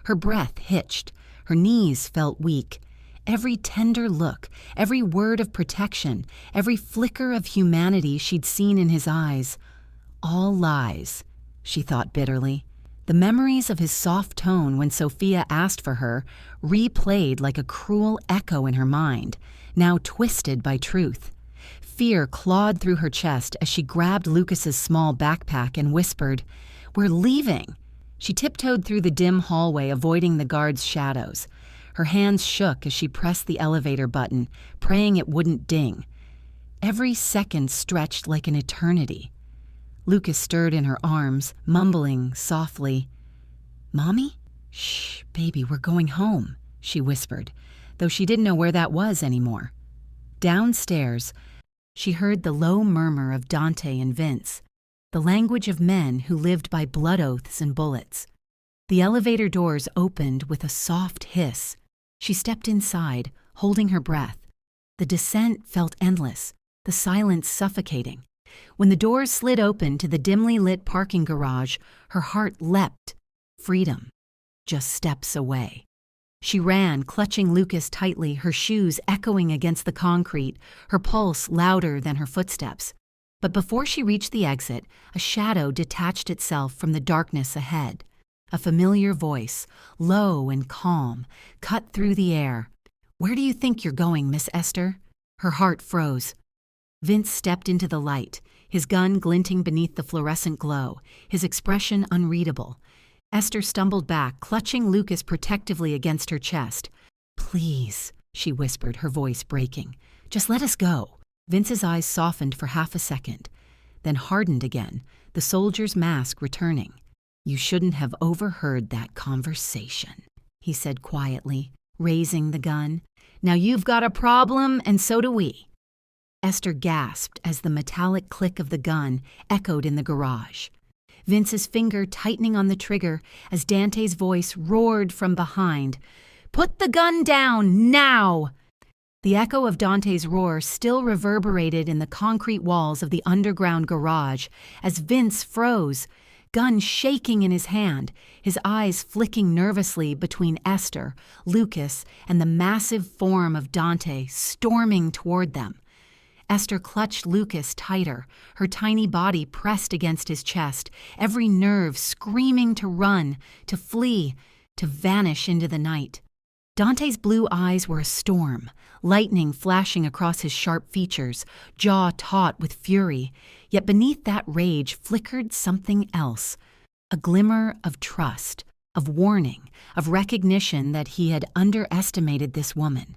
Her breath hitched, her knees felt weak. Every tender look, every word of protection, every flicker of humanity she'd seen in his eyes. All lies, she thought bitterly. The memories of his soft tone when Sophia asked for her replayed like a cruel echo in her mind, now twisted by truth. Fear clawed through her chest as she grabbed Lucas's small backpack and whispered, "We're leaving." She tiptoed through the dim hallway, avoiding the guards' shadows. Her hands shook as she pressed the elevator button, praying it wouldn't ding. Every second stretched like an eternity. Lucas stirred in her arms, mumbling softly. "Mommy?" "Shh, baby, we're going home," she whispered, though she didn't know where that was anymore. Downstairs, she heard the low murmur of Dante and Vince, the language of men who lived by blood oaths and bullets. The elevator doors opened with a soft hiss. She stepped inside, holding her breath. The descent felt endless, the silence suffocating. When the doors slid open to the dimly lit parking garage, her heart leapt. Freedom. Just steps away. She ran, clutching Lucas tightly, her shoes echoing against the concrete, her pulse louder than her footsteps. But before she reached the exit, a shadow detached itself from the darkness ahead. A familiar voice, low and calm, cut through the air. "Where do you think you're going, Miss Esther?" Her heart froze. Vince stepped into the light, his gun glinting beneath the fluorescent glow, his expression unreadable. Esther stumbled back, clutching Lucas protectively against her chest. "Please," she whispered, her voice breaking. "Just let us go." Vince's eyes softened for half a second, then hardened again, the soldier's mask returning. "You shouldn't have overheard that conversation," he said quietly, raising the gun. "Now you've got a problem, and so do we." Esther gasped as the metallic click of the gun echoed in the garage. Vince's finger tightening on the trigger as Dante's voice roared from behind, "Put the gun down, now!" The echo of Dante's roar still reverberated in the concrete walls of the underground garage as Vince froze, gun shaking in his hand, his eyes flicking nervously between Esther, Lucas, and the massive form of Dante storming toward them. Esther clutched Lucas tighter, her tiny body pressed against his chest, every nerve screaming to run, to flee, to vanish into the night. Dante's blue eyes were a storm, lightning flashing across his sharp features, jaw taut with fury. Yet beneath that rage flickered something else, a glimmer of trust, of warning, of recognition that he had underestimated this woman.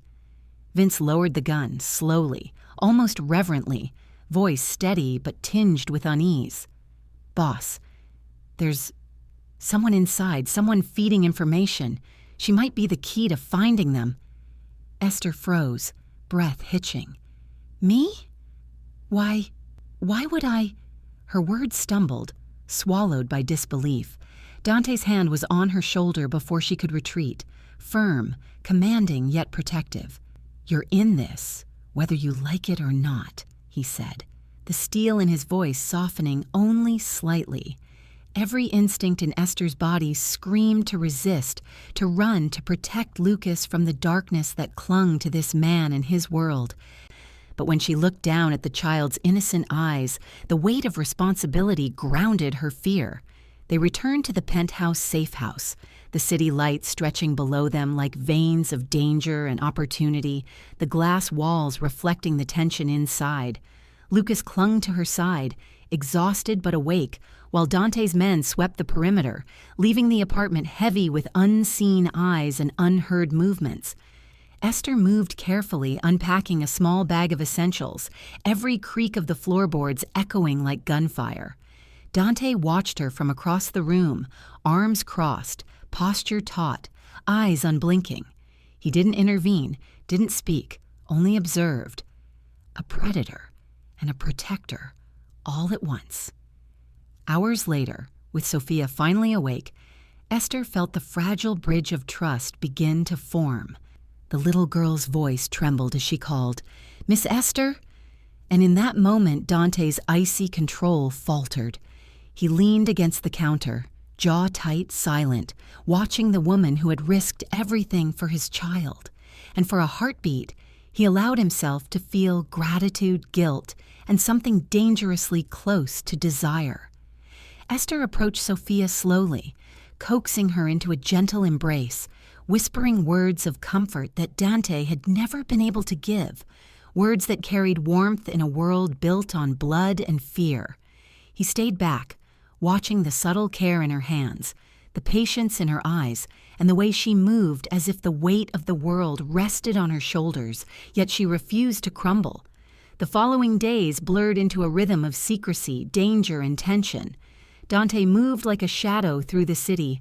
Vince lowered the gun, slowly, almost reverently, voice steady but tinged with unease. "Boss, there's someone inside, someone feeding information. She might be the key to finding them." Esther froze, breath hitching. "Me? Why would I?" Her words stumbled, swallowed by disbelief. Dante's hand was on her shoulder before she could retreat, firm, commanding yet protective. "You're in this, whether you like it or not," he said. the steel in his voice softening only slightly. Every instinct in Esther's body screamed to resist, to run, to protect Lucas from the darkness that clung to this man and his world. But when she looked down at the child's innocent eyes, the weight of responsibility grounded her fear. They returned to the penthouse safe house, the city lights stretching below them like veins of danger and opportunity, the glass walls reflecting the tension inside. Lucas clung to her side, exhausted but awake, while Dante's men swept the perimeter, leaving the apartment heavy with unseen eyes and unheard movements. Esther moved carefully, unpacking a small bag of essentials, every creak of the floorboards echoing like gunfire. Dante watched her from across the room, arms crossed, posture taut, eyes unblinking. He didn't intervene, didn't speak, only observed. A predator and a protector, all at once. Hours later, with Sophia finally awake, Esther felt the fragile bridge of trust begin to form. The little girl's voice trembled as she called, "Miss Esther?" And in that moment, Dante's icy control faltered. He leaned against the counter, jaw tight, silent, watching the woman who had risked everything for his child. And for a heartbeat, he allowed himself to feel gratitude, guilt, and something dangerously close to desire. Esther approached Sophia slowly, coaxing her into a gentle embrace, whispering words of comfort that Dante had never been able to give, words that carried warmth in a world built on blood and fear. He stayed back, watching the subtle care in her hands, the patience in her eyes, and the way she moved as if the weight of the world rested on her shoulders, yet she refused to crumble. The following days blurred into a rhythm of secrecy, danger, and tension. Dante moved like a shadow through the city,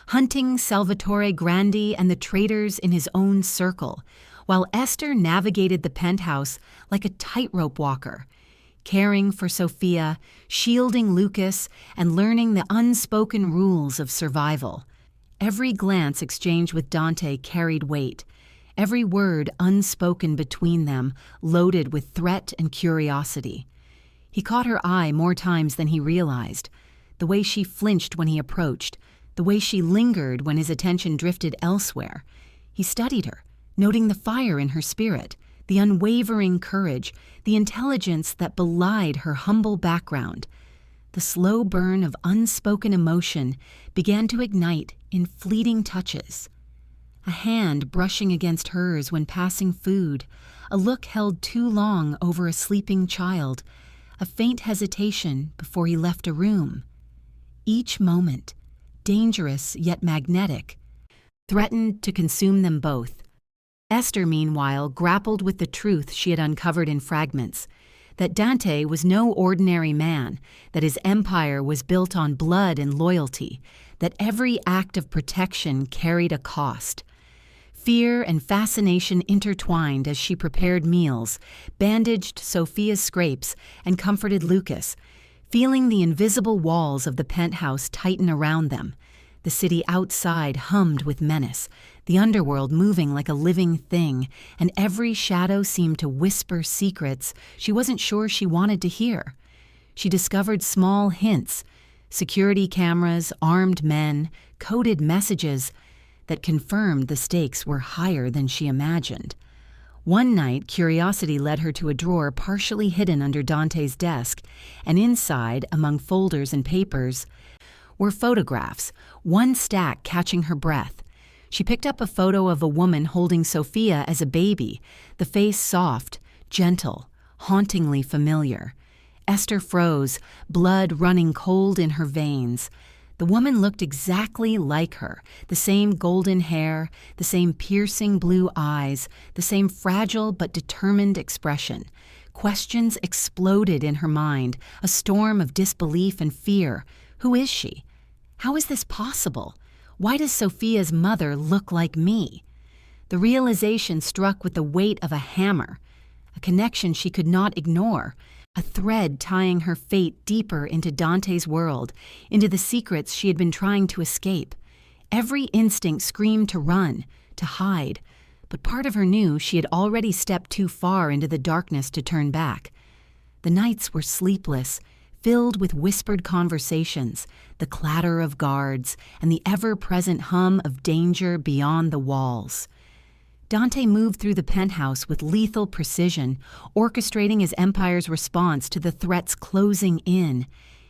hunting Salvatore Grandi and the traitors in his own circle, while Esther navigated the penthouse like a tightrope walker, caring for Sophia, shielding Lucas, and learning the unspoken rules of survival. Every glance exchanged with Dante carried weight, every word unspoken between them loaded with threat and curiosity. He caught her eye more times than he realized, the way she flinched when he approached, the way she lingered when his attention drifted elsewhere. He studied her, noting the fire in her spirit, the unwavering courage, the intelligence that belied her humble background. The slow burn of unspoken emotion began to ignite in fleeting touches. A hand brushing against hers when passing food, a look held too long over a sleeping child, a faint hesitation before he left a room. Each moment, dangerous yet magnetic, threatened to consume them both. Esther, meanwhile, grappled with the truth she had uncovered in fragments, that Dante was no ordinary man, that his empire was built on blood and loyalty, that every act of protection carried a cost. Fear and fascination intertwined as she prepared meals, bandaged Sophia's scrapes, and comforted Lucas, feeling the invisible walls of the penthouse tighten around them. The city outside hummed with menace, the underworld moving like a living thing, and every shadow seemed to whisper secrets she wasn't sure she wanted to hear. She discovered small hints, security cameras, armed men, coded messages that confirmed the stakes were higher than she imagined. One night, curiosity led her to a drawer partially hidden under Dante's desk, and inside, among folders and papers, were photographs, one stack catching her breath. She picked up a photo of a woman holding Sophia as a baby, the face soft, gentle, hauntingly familiar. Esther froze, blood running cold in her veins. The woman looked exactly like her, the same golden hair, the same piercing blue eyes, the same fragile but determined expression. Questions exploded in her mind, a storm of disbelief and fear. Who is she? How is this possible? Why does Sophia's mother look like me? The realization struck with the weight of a hammer, a connection she could not ignore, a thread tying her fate deeper into Dante's world, into the secrets she had been trying to escape. Every instinct screamed to run, to hide, but part of her knew she had already stepped too far into the darkness to turn back. The nights were sleepless, filled with whispered conversations, the clatter of guards, and the ever-present hum of danger beyond the walls. Dante moved through the penthouse with lethal precision, orchestrating his empire's response to the threats closing in.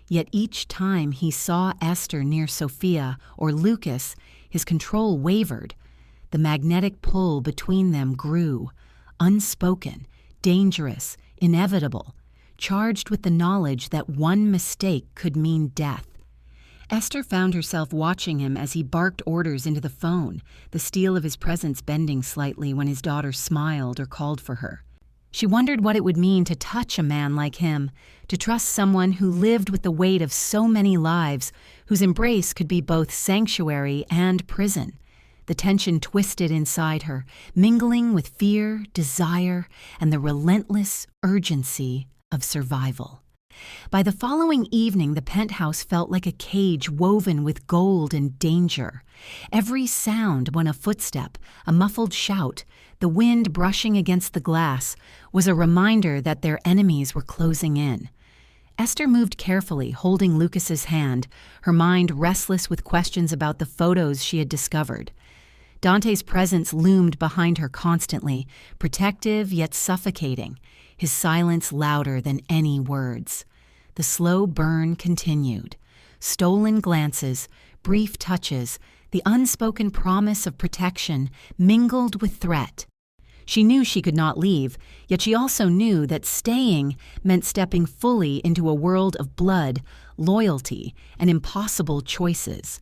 Yet each time he saw Esther near Sophia or Lucas, his control wavered. The magnetic pull between them grew, unspoken, dangerous, inevitable, charged with the knowledge that one mistake could mean death. Esther found herself watching him as he barked orders into the phone, the steel of his presence bending slightly when his daughter smiled or called for her. She wondered what it would mean to touch a man like him, to trust someone who lived with the weight of so many lives, whose embrace could be both sanctuary and prison. The tension twisted inside her, mingling with fear, desire, and the relentless urgency of survival. By the following evening, the penthouse felt like a cage woven with gold and danger. Every sound, when a footstep, a muffled shout, the wind brushing against the glass, was a reminder that their enemies were closing in. Esther moved carefully, holding Lucas's hand, her mind restless with questions about the photos she had discovered. Dante's presence loomed behind her constantly, protective yet suffocating, his silence louder than any words. The slow burn continued. Stolen glances, brief touches, the unspoken promise of protection mingled with threat. She knew she could not leave, yet she also knew that staying meant stepping fully into a world of blood, loyalty, and impossible choices.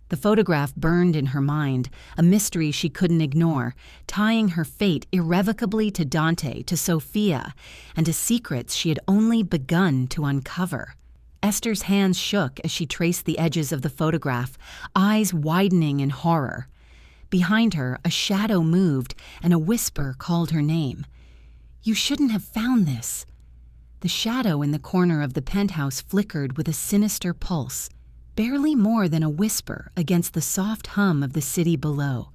The photograph burned in her mind, a mystery she couldn't ignore, tying her fate irrevocably to Dante, to Sophia, and to secrets she had only begun to uncover. Esther's hands shook as she traced the edges of the photograph, eyes widening in horror. Behind her, a shadow moved, and a whisper called her name. "You shouldn't have found this." The shadow in the corner of the penthouse flickered with a sinister pulse, barely more than a whisper against the soft hum of the city below.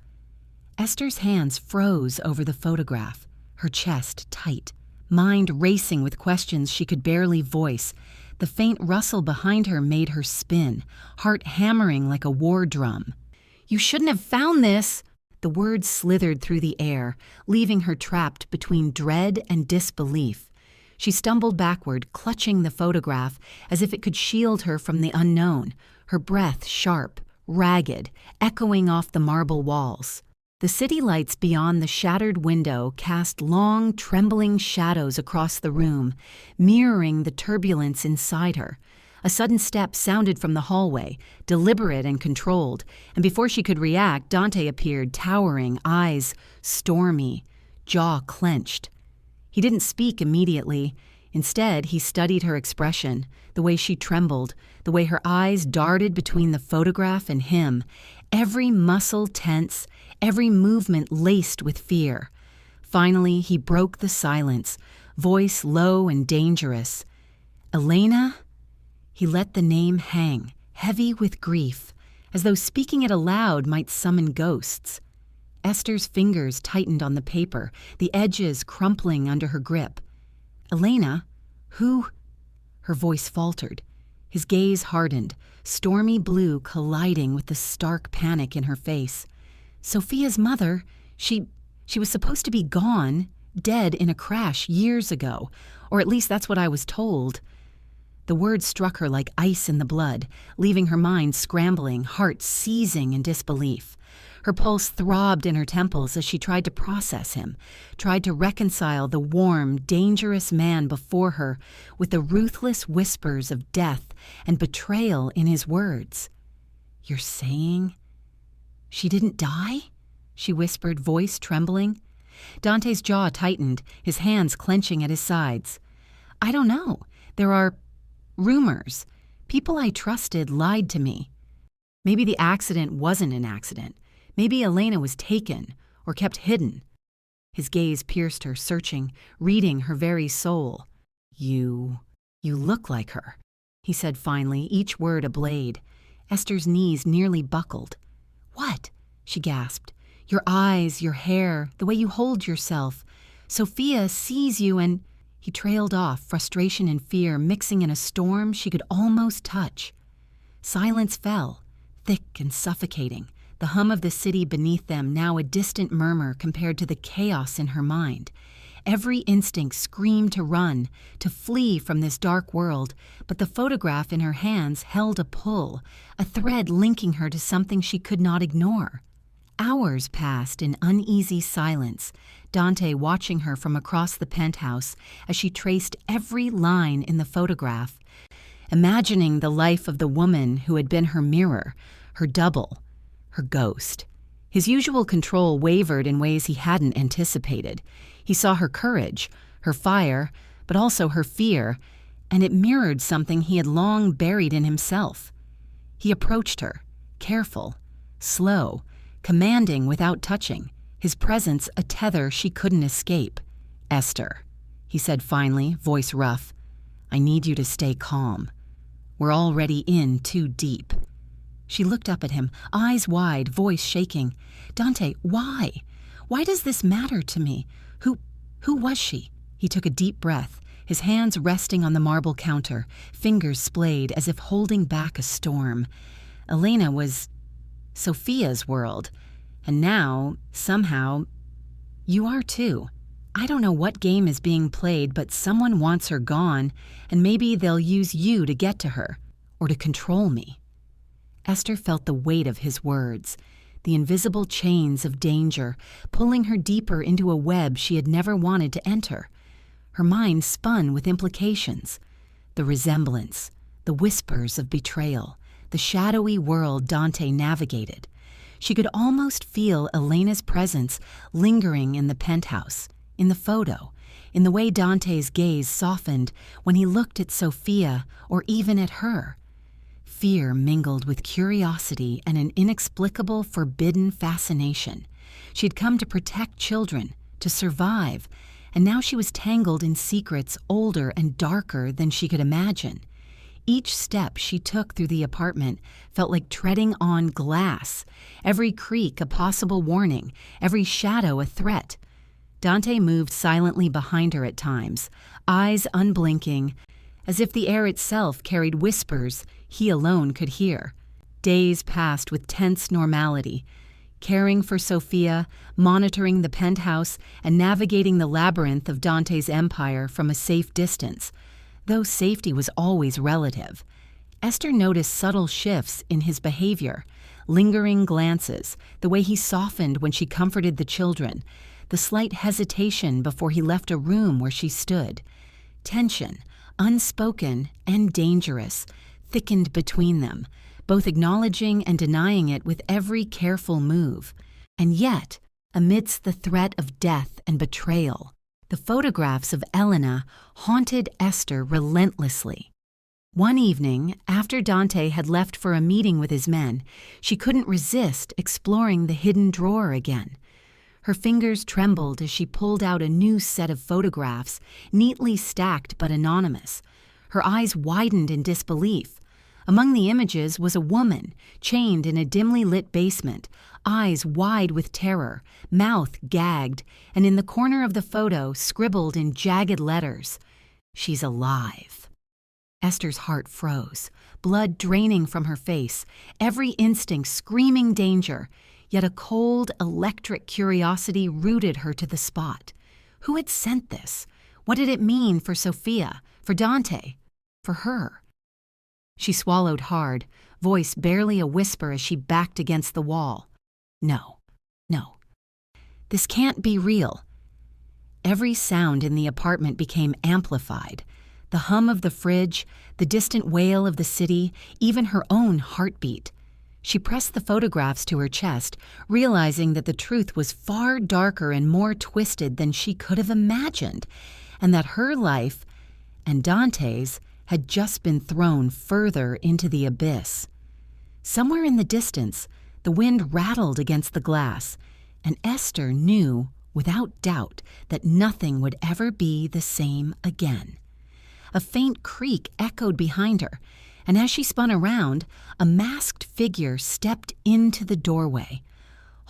Esther's hands froze over the photograph, her chest tight, mind racing with questions she could barely voice. The faint rustle behind her made her spin, heart hammering like a war drum. "You shouldn't have found this!" The words slithered through the air, leaving her trapped between dread and disbelief. She stumbled backward, clutching the photograph as if it could shield her from the unknown, her breath sharp, ragged, echoing off the marble walls. The city lights beyond the shattered window cast long, trembling shadows across the room, mirroring the turbulence inside her. A sudden step sounded from the hallway, deliberate and controlled, and before she could react, Dante appeared, towering, eyes stormy, jaw clenched. He didn't speak immediately. Instead, he studied her expression, the way she trembled, the way her eyes darted between the photograph and him, every muscle tense, every movement laced with fear. Finally, he broke the silence, voice low and dangerous. "Elena?" He let the name hang, heavy with grief, as though speaking it aloud might summon ghosts. Esther's fingers tightened on the paper, the edges crumpling under her grip. "Elena? Who?" Her voice faltered. His gaze hardened, stormy blue colliding with the stark panic in her face. "Sophia's mother, she was supposed to be gone, dead in a crash years ago, or at least that's what I was told." The words struck her like ice in the blood, leaving her mind scrambling, heart seizing in disbelief. Her pulse throbbed in her temples as she tried to process him, tried to reconcile the warm, dangerous man before her with the ruthless whispers of death and betrayal in his words. "You're saying she didn't die?" she whispered, voice trembling. Dante's jaw tightened, his hands clenching at his sides. "I don't know. There are rumors. People I trusted lied to me. Maybe the accident wasn't an accident. Maybe Elena was taken or kept hidden." His gaze pierced her, searching, reading her very soul. You look like her," he said finally, each word a blade. Esther's knees nearly buckled. "What?" she gasped. "Your eyes, your hair, the way you hold yourself. Sophia sees you and..." He trailed off, frustration and fear mixing in a storm she could almost touch. Silence fell, thick and suffocating, the hum of the city beneath them now a distant murmur compared to the chaos in her mind. Every instinct screamed to run, to flee from this dark world, but the photograph in her hands held a pull, a thread linking her to something she could not ignore. Hours passed in uneasy silence, Dante watching her from across the penthouse as she traced every line in the photograph, imagining the life of the woman who had been her mirror, her double, her ghost. His usual control wavered in ways he hadn't anticipated. He saw her courage, her fire, but also her fear, and it mirrored something he had long buried in himself. He approached her, careful, slow, commanding without touching, his presence a tether she couldn't escape. "Esther," he said finally, voice rough, "I need you to stay calm. We're already in too deep." She looked up at him, eyes wide, voice shaking. "Dante, why? Why does this matter to me? Who was she?" He took a deep breath, his hands resting on the marble counter, fingers splayed as if holding back a storm. Elena was Sophia's world, and now, somehow, you are too. I don't know what game is being played, but someone wants her gone, and maybe they'll use you to get to her, or to control me. Esther felt the weight of his words, the invisible chains of danger, pulling her deeper into a web she had never wanted to enter. Her mind spun with implications. The resemblance, the whispers of betrayal, the shadowy world Dante navigated. She could almost feel Elena's presence lingering in the penthouse, in the photo, in the way Dante's gaze softened when he looked at Sophia or even at her. Fear mingled with curiosity and an inexplicable, forbidden fascination. She had come to protect children, to survive, and now she was tangled in secrets older and darker than she could imagine. Each step she took through the apartment felt like treading on glass, every creak a possible warning, every shadow a threat. Dante moved silently behind her at times, eyes unblinking, as if the air itself carried whispers he alone could hear. Days passed with tense normality, caring for Sophia, monitoring the penthouse, and navigating the labyrinth of Dante's empire from a safe distance. Though safety was always relative, Esther noticed subtle shifts in his behavior, lingering glances, the way he softened when she comforted the children, the slight hesitation before he left a room where she stood. Tension, unspoken and dangerous, thickened between them, both acknowledging and denying it with every careful move. And yet, amidst the threat of death and betrayal, the photographs of Elena haunted Esther relentlessly. One evening, after Dante had left for a meeting with his men, she couldn't resist exploring the hidden drawer again. Her fingers trembled as she pulled out a new set of photographs, neatly stacked but anonymous. Her eyes widened in disbelief. Among the images was a woman, chained in a dimly lit basement, eyes wide with terror, mouth gagged, and in the corner of the photo, scribbled in jagged letters, "She's alive." Esther's heart froze, blood draining from her face, every instinct screaming danger, yet a cold, electric curiosity rooted her to the spot. Who had sent this? What did it mean for Sophia, for Dante, for her? She swallowed hard, voice barely a whisper as she backed against the wall. No. This can't be real. Every sound in the apartment became amplified. The hum of the fridge, the distant wail of the city, even her own heartbeat. She pressed the photographs to her chest, realizing that the truth was far darker and more twisted than she could have imagined, and that her life, and Dante's, had just been thrown further into the abyss. Somewhere in the distance, the wind rattled against the glass, and Esther knew, without doubt, that nothing would ever be the same again. A faint creak echoed behind her, and as she spun around, a masked figure stepped into the doorway.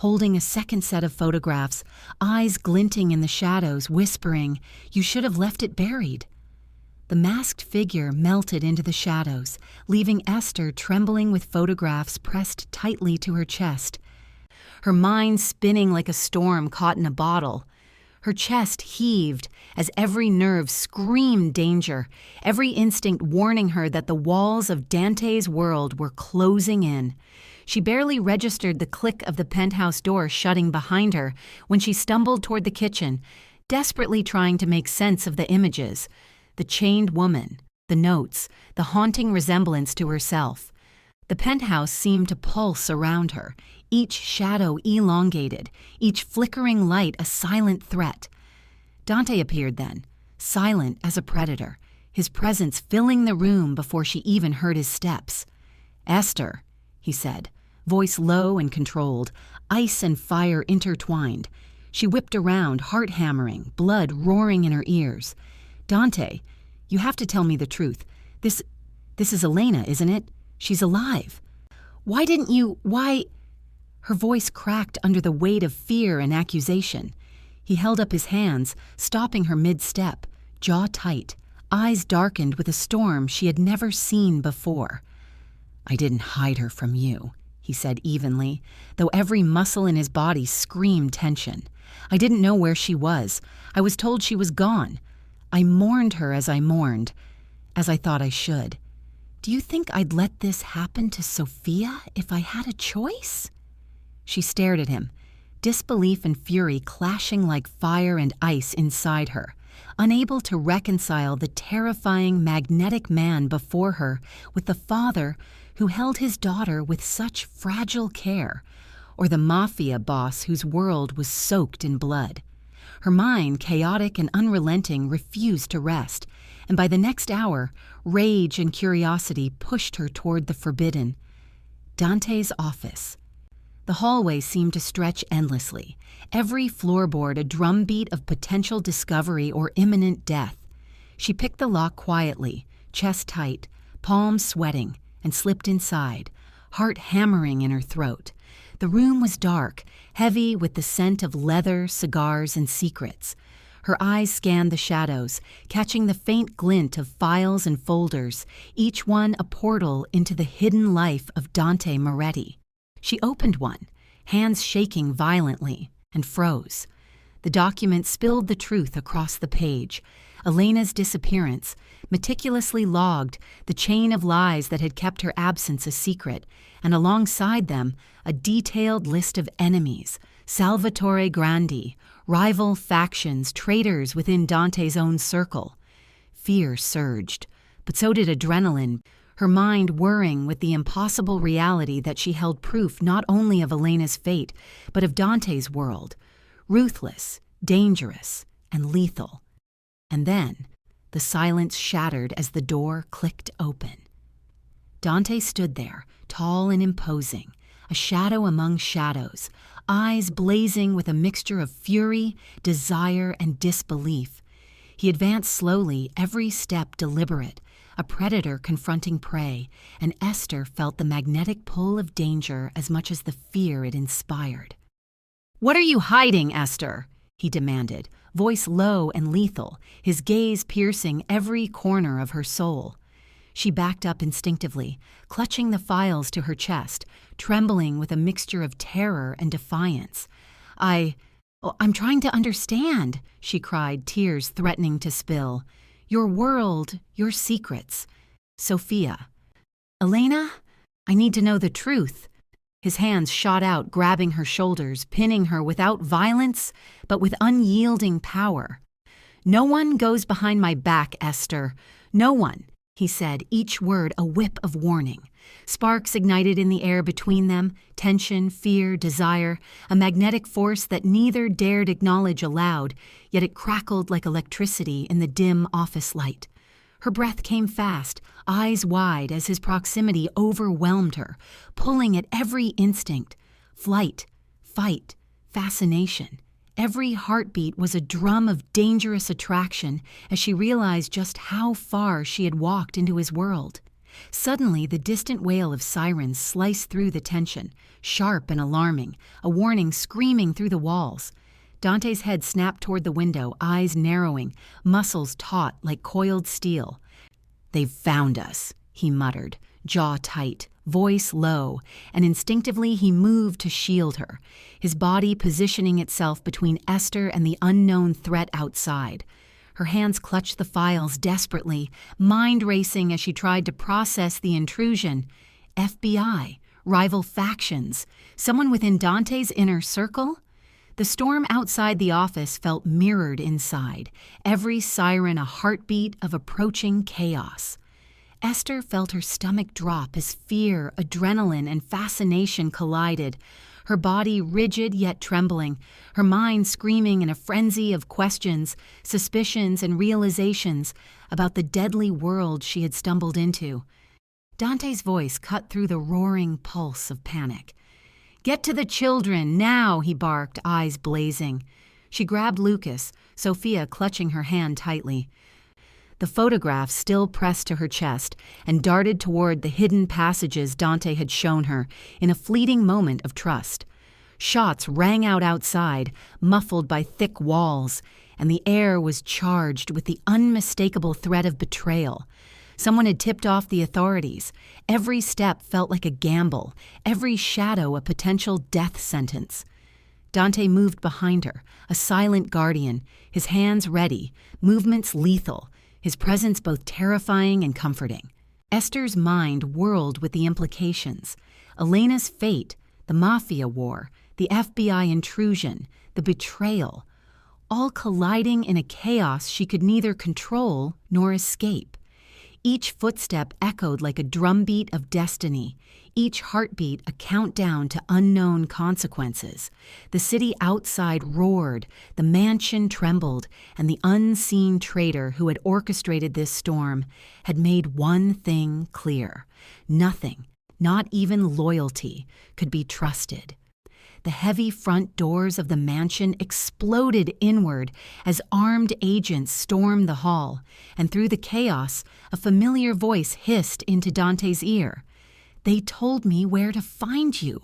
holding a second set of photographs, eyes glinting in the shadows, whispering, "You should have left it buried." The masked figure melted into the shadows, leaving Esther trembling with photographs pressed tightly to her chest, her mind spinning like a storm caught in a bottle. Her chest heaved as every nerve screamed danger, every instinct warning her that the walls of Dante's world were closing in. She barely registered the click of the penthouse door shutting behind her when she stumbled toward the kitchen, desperately trying to make sense of the images. The chained woman, the notes, the haunting resemblance to herself. The penthouse seemed to pulse around her, each shadow elongated, each flickering light a silent threat. Dante appeared then, silent as a predator, his presence filling the room before she even heard his steps. "Esther," he said, voice low and controlled, ice and fire intertwined. She whipped around, heart hammering, blood roaring in her ears. "Dante, you have to tell me the truth. This is Elena, isn't it? She's alive. Why didn't you, why—" Her voice cracked under the weight of fear and accusation. He held up his hands, stopping her mid-step, jaw tight, eyes darkened with a storm she had never seen before. "I didn't hide her from you," he said evenly, though every muscle in his body screamed tension. "I didn't know where she was. I was told she was gone. I mourned her as I mourned, as I thought I should. Do you think I'd let this happen to Sophia if I had a choice?" She stared at him, disbelief and fury clashing like fire and ice inside her, unable to reconcile the terrifying, magnetic man before her with the father who held his daughter with such fragile care, or the Mafia boss whose world was soaked in blood. Her mind, chaotic and unrelenting, refused to rest, and by the next hour, rage and curiosity pushed her toward the forbidden. Dante's office. The hallway seemed to stretch endlessly, every floorboard a drumbeat of potential discovery or imminent death. She picked the lock quietly, chest tight, palms sweating, and slipped inside, heart hammering in her throat. The room was dark, heavy with the scent of leather, cigars, and secrets. Her eyes scanned the shadows, catching the faint glint of files and folders, each one a portal into the hidden life of Dante Moretti. She opened one, hands shaking violently, and froze. The document spilled the truth across the page. Elena's disappearance, meticulously logged, the chain of lies that had kept her absence a secret, and alongside them, a detailed list of enemies, Salvatore Grandi, rival factions, traitors within Dante's own circle. Fear surged, but so did adrenaline, her mind whirring with the impossible reality that she held proof not only of Elena's fate, but of Dante's world, ruthless, dangerous, and lethal. And then, the silence shattered as the door clicked open. Dante stood there, tall and imposing, a shadow among shadows, eyes blazing with a mixture of fury, desire, and disbelief. He advanced slowly, every step deliberate, a predator confronting prey, and Esther felt the magnetic pull of danger as much as the fear it inspired. "What are you hiding, Esther?" he demanded, voice low and lethal, his gaze piercing every corner of her soul. She backed up instinctively, clutching the files to her chest, trembling with a mixture of terror and defiance. I'm trying to understand," she cried, tears threatening to spill. "Your world, your secrets. Sophia. Elena, I need to know the truth." His hands shot out, grabbing her shoulders, pinning her without violence, but with unyielding power. "No one goes behind my back, Esther. No one," he said, each word a whip of warning. Sparks ignited in the air between them, tension, fear, desire, a magnetic force that neither dared acknowledge aloud, yet it crackled like electricity in the dim office light. Her breath came fast, eyes wide as his proximity overwhelmed her, pulling at every instinct. Flight, fight, fascination. Every heartbeat was a drum of dangerous attraction as she realized just how far she had walked into his world. Suddenly, the distant wail of sirens sliced through the tension, sharp and alarming, a warning screaming through the walls. Dante's head snapped toward the window, eyes narrowing, muscles taut like coiled steel. "They've found us," he muttered, jaw tight, voice low, and instinctively he moved to shield her, his body positioning itself between Esther and the unknown threat outside. Her hands clutched the files desperately, mind racing as she tried to process the intrusion. FBI, rival factions, someone within Dante's inner circle? The storm outside the office felt mirrored inside, every siren a heartbeat of approaching chaos. Esther felt her stomach drop as fear, adrenaline, and fascination collided, her body rigid yet trembling, her mind screaming in a frenzy of questions, suspicions, and realizations about the deadly world she had stumbled into. Dante's voice cut through the roaring pulse of panic. "Get to the children, now!" he barked, eyes blazing. She grabbed Lucas, Sophia clutching her hand tightly. The photograph still pressed to her chest, and darted toward the hidden passages Dante had shown her in a fleeting moment of trust. Shots rang out outside, muffled by thick walls, and the air was charged with the unmistakable threat of betrayal. Someone had tipped off the authorities. Every step felt like a gamble, every shadow a potential death sentence. Dante moved behind her, a silent guardian, his hands ready, movements lethal, his presence both terrifying and comforting. Esther's mind whirled with the implications. Elena's fate, the Mafia war, the FBI intrusion, the betrayal, all colliding in a chaos she could neither control nor escape. Each footstep echoed like a drumbeat of destiny, each heartbeat a countdown to unknown consequences. The city outside roared, the mansion trembled, and the unseen traitor who had orchestrated this storm had made one thing clear: nothing, not even loyalty, could be trusted. The heavy front doors of the mansion exploded inward as armed agents stormed the hall, and through the chaos, a familiar voice hissed into Dante's ear. "They told me where to find you.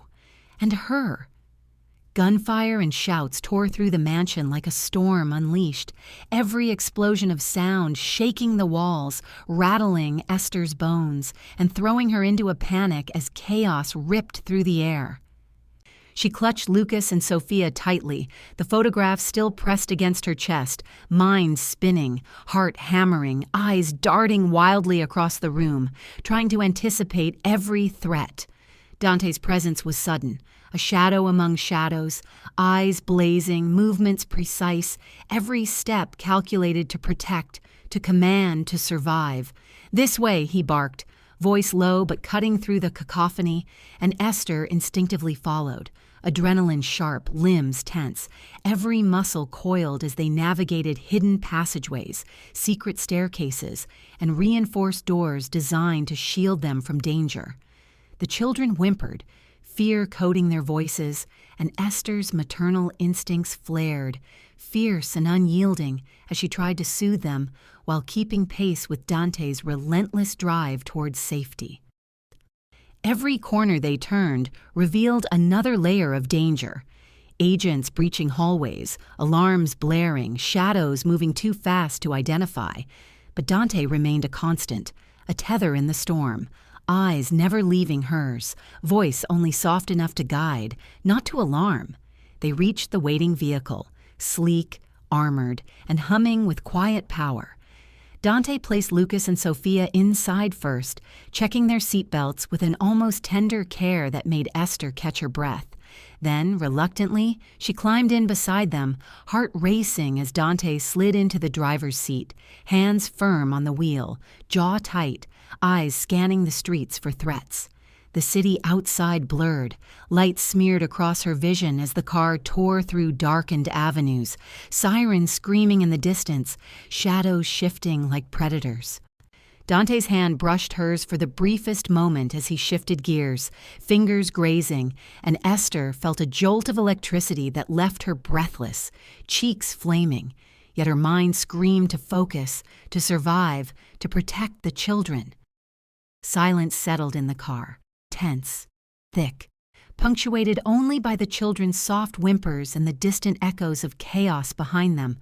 And her." Gunfire and shouts tore through the mansion like a storm unleashed, every explosion of sound shaking the walls, rattling Esther's bones, and throwing her into a panic as chaos ripped through the air. She clutched Lucas and Sophia tightly, the photograph still pressed against her chest, mind spinning, heart hammering, eyes darting wildly across the room, trying to anticipate every threat. Dante's presence was sudden, a shadow among shadows, eyes blazing, movements precise, every step calculated to protect, to command, to survive. "This way," he barked, voice low but cutting through the cacophony, and Esther instinctively followed. Adrenaline sharp, limbs tense, every muscle coiled as they navigated hidden passageways, secret staircases, and reinforced doors designed to shield them from danger. The children whimpered, fear coating their voices, and Esther's maternal instincts flared, fierce and unyielding as she tried to soothe them while keeping pace with Dante's relentless drive towards safety. Every corner they turned revealed another layer of danger. Agents breaching hallways, alarms blaring, shadows moving too fast to identify. But Dante remained a constant, a tether in the storm, eyes never leaving hers, voice only soft enough to guide, not to alarm. They reached the waiting vehicle, sleek, armored, and humming with quiet power. Dante placed Lucas and Sophia inside first, checking their seatbelts with an almost tender care that made Esther catch her breath. Then, reluctantly, she climbed in beside them, heart racing as Dante slid into the driver's seat, hands firm on the wheel, jaw tight, eyes scanning the streets for threats. The city outside blurred, light smeared across her vision as the car tore through darkened avenues, sirens screaming in the distance, shadows shifting like predators. Dante's hand brushed hers for the briefest moment as he shifted gears, fingers grazing, and Esther felt a jolt of electricity that left her breathless, cheeks flaming, yet her mind screamed to focus, to survive, to protect the children. Silence settled in the car, tense, thick, punctuated only by the children's soft whimpers and the distant echoes of chaos behind them.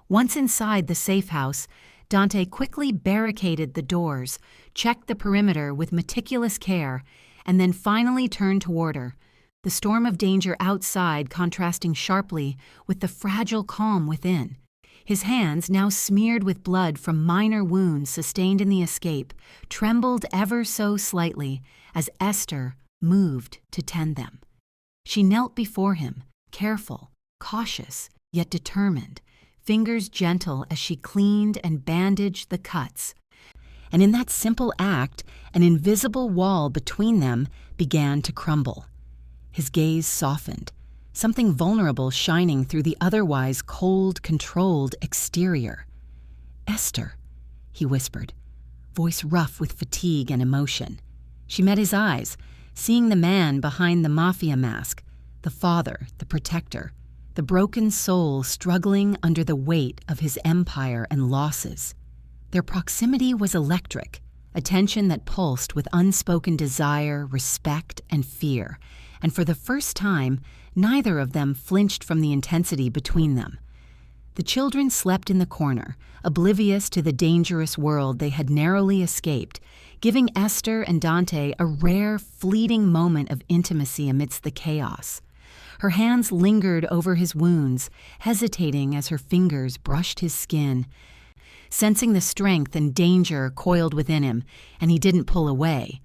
Once inside the safe house, Dante quickly barricaded the doors, checked the perimeter with meticulous care, and then finally turned toward her, the storm of danger outside contrasting sharply with the fragile calm within. His hands, now smeared with blood from minor wounds sustained in the escape, trembled ever so slightly as Esther moved to tend them. She knelt before him, careful, cautious, yet determined, fingers gentle as she cleaned and bandaged the cuts. And in that simple act, an invisible wall between them began to crumble. His gaze softened, something vulnerable shining through the otherwise cold, controlled exterior. "Esther," he whispered, voice rough with fatigue and emotion. She met his eyes, seeing the man behind the Mafia mask, the father, the protector, the broken soul struggling under the weight of his empire and losses. Their proximity was electric, a tension that pulsed with unspoken desire, respect, and fear, and for the first time, neither of them flinched from the intensity between them. The children slept in the corner, oblivious to the dangerous world they had narrowly escaped, giving Esther and Dante a rare, fleeting moment of intimacy amidst the chaos. Her hands lingered over his wounds, hesitating as her fingers brushed his skin. Sensing the strength and danger coiled within him, and he didn't pull away.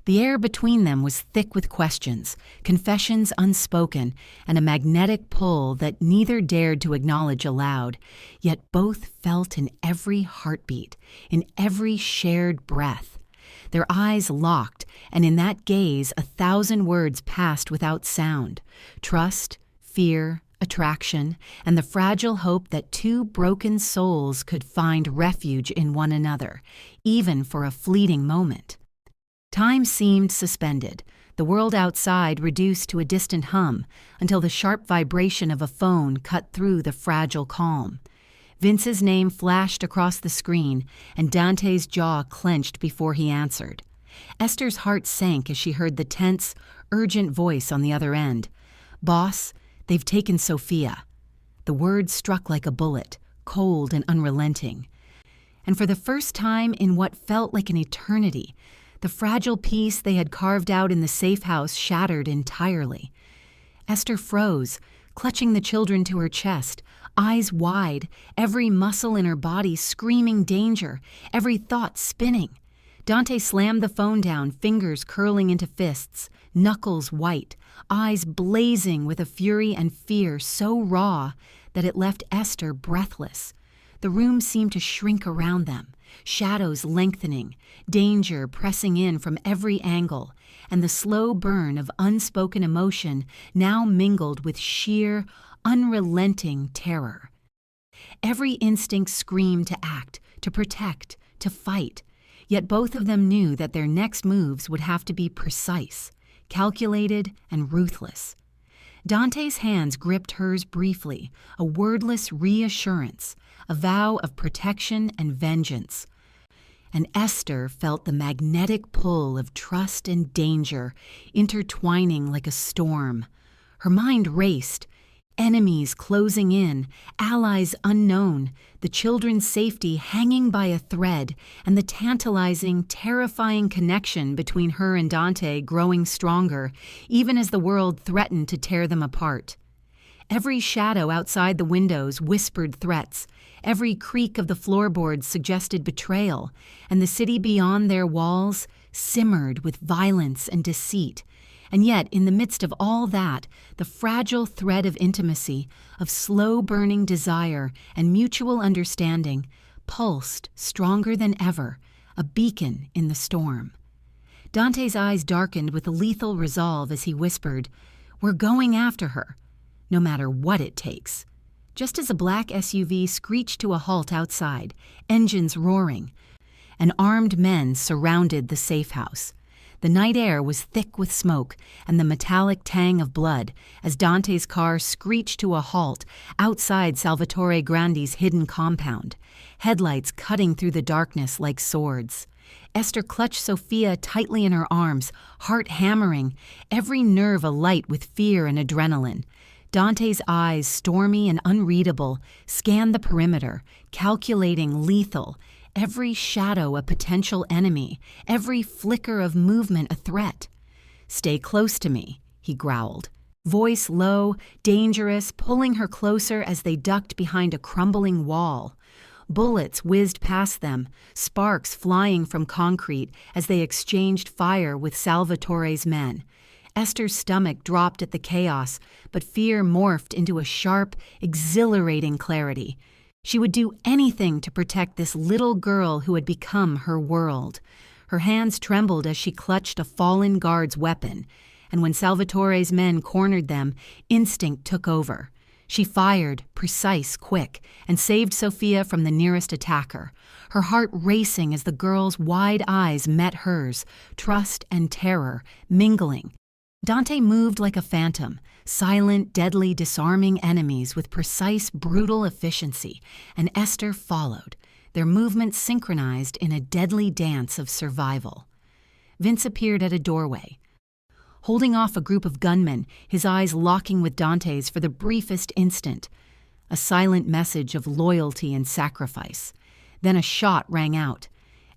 The air between them was thick with questions, confessions unspoken, and a magnetic pull that neither dared to acknowledge aloud, yet both felt in every heartbeat, in every shared breath. Their eyes locked, and in that gaze 1,000 words passed without sound: trust, fear, attraction, and the fragile hope that two broken souls could find refuge in one another, even for a fleeting moment. Time seemed suspended, the world outside reduced to a distant hum, until the sharp vibration of a phone cut through the fragile calm. Vince's name flashed across the screen, and Dante's jaw clenched before he answered. Esther's heart sank as she heard the tense, urgent voice on the other end. "Boss, they've taken Sophia." The word struck like a bullet, cold and unrelenting. And for the first time in what felt like an eternity, the fragile peace they had carved out in the safe house shattered entirely. Esther froze, clutching the children to her chest, eyes wide, every muscle in her body screaming danger, every thought spinning. Dante slammed the phone down, fingers curling into fists, knuckles white, eyes blazing with a fury and fear so raw that it left Esther breathless. The room seemed to shrink around them, shadows lengthening, danger pressing in from every angle, and the slow burn of unspoken emotion now mingled with sheer, unrelenting terror. Every instinct screamed to act, to protect, to fight, yet both of them knew that their next moves would have to be precise, calculated, and ruthless. Dante's hands gripped hers briefly, a wordless reassurance, a vow of protection and vengeance. And Esther felt the magnetic pull of trust and danger intertwining like a storm. Her mind raced, enemies closing in, allies unknown, the children's safety hanging by a thread, and the tantalizing, terrifying connection between her and Dante growing stronger, even as the world threatened to tear them apart. Every shadow outside the windows whispered threats, every creak of the floorboards suggested betrayal, and the city beyond their walls simmered with violence and deceit. And yet, in the midst of all that, the fragile thread of intimacy, of slow-burning desire and mutual understanding, pulsed stronger than ever, a beacon in the storm. Dante's eyes darkened with a lethal resolve as he whispered, "We're going after her, no matter what it takes." Just as a black SUV screeched to a halt outside, engines roaring, and armed men surrounded the safe house. The night air was thick with smoke and the metallic tang of blood as Dante's car screeched to a halt outside Salvatore Grandi's hidden compound, headlights cutting through the darkness like swords. Esther clutched Sophia tightly in her arms, heart hammering, every nerve alight with fear and adrenaline. Dante's eyes, stormy and unreadable, scanned the perimeter, calculating lethal, every shadow a potential enemy, every flicker of movement a threat. "Stay close to me," he growled. Voice low, dangerous, pulling her closer as they ducked behind a crumbling wall. Bullets whizzed past them, sparks flying from concrete as they exchanged fire with Salvatore's men. Esther's stomach dropped at the chaos, but fear morphed into a sharp, exhilarating clarity. She would do anything to protect this little girl who had become her world. Her hands trembled as she clutched a fallen guard's weapon, and when Salvatore's men cornered them, instinct took over. She fired, precise, quick, and saved Sophia from the nearest attacker, her heart racing as the girl's wide eyes met hers, trust and terror mingling. Dante moved like a phantom, silent, deadly, disarming enemies with precise, brutal efficiency, and Esther followed, their movements synchronized in a deadly dance of survival. Vince appeared at a doorway, holding off a group of gunmen, his eyes locking with Dante's for the briefest instant. A silent message of loyalty and sacrifice. Then a shot rang out.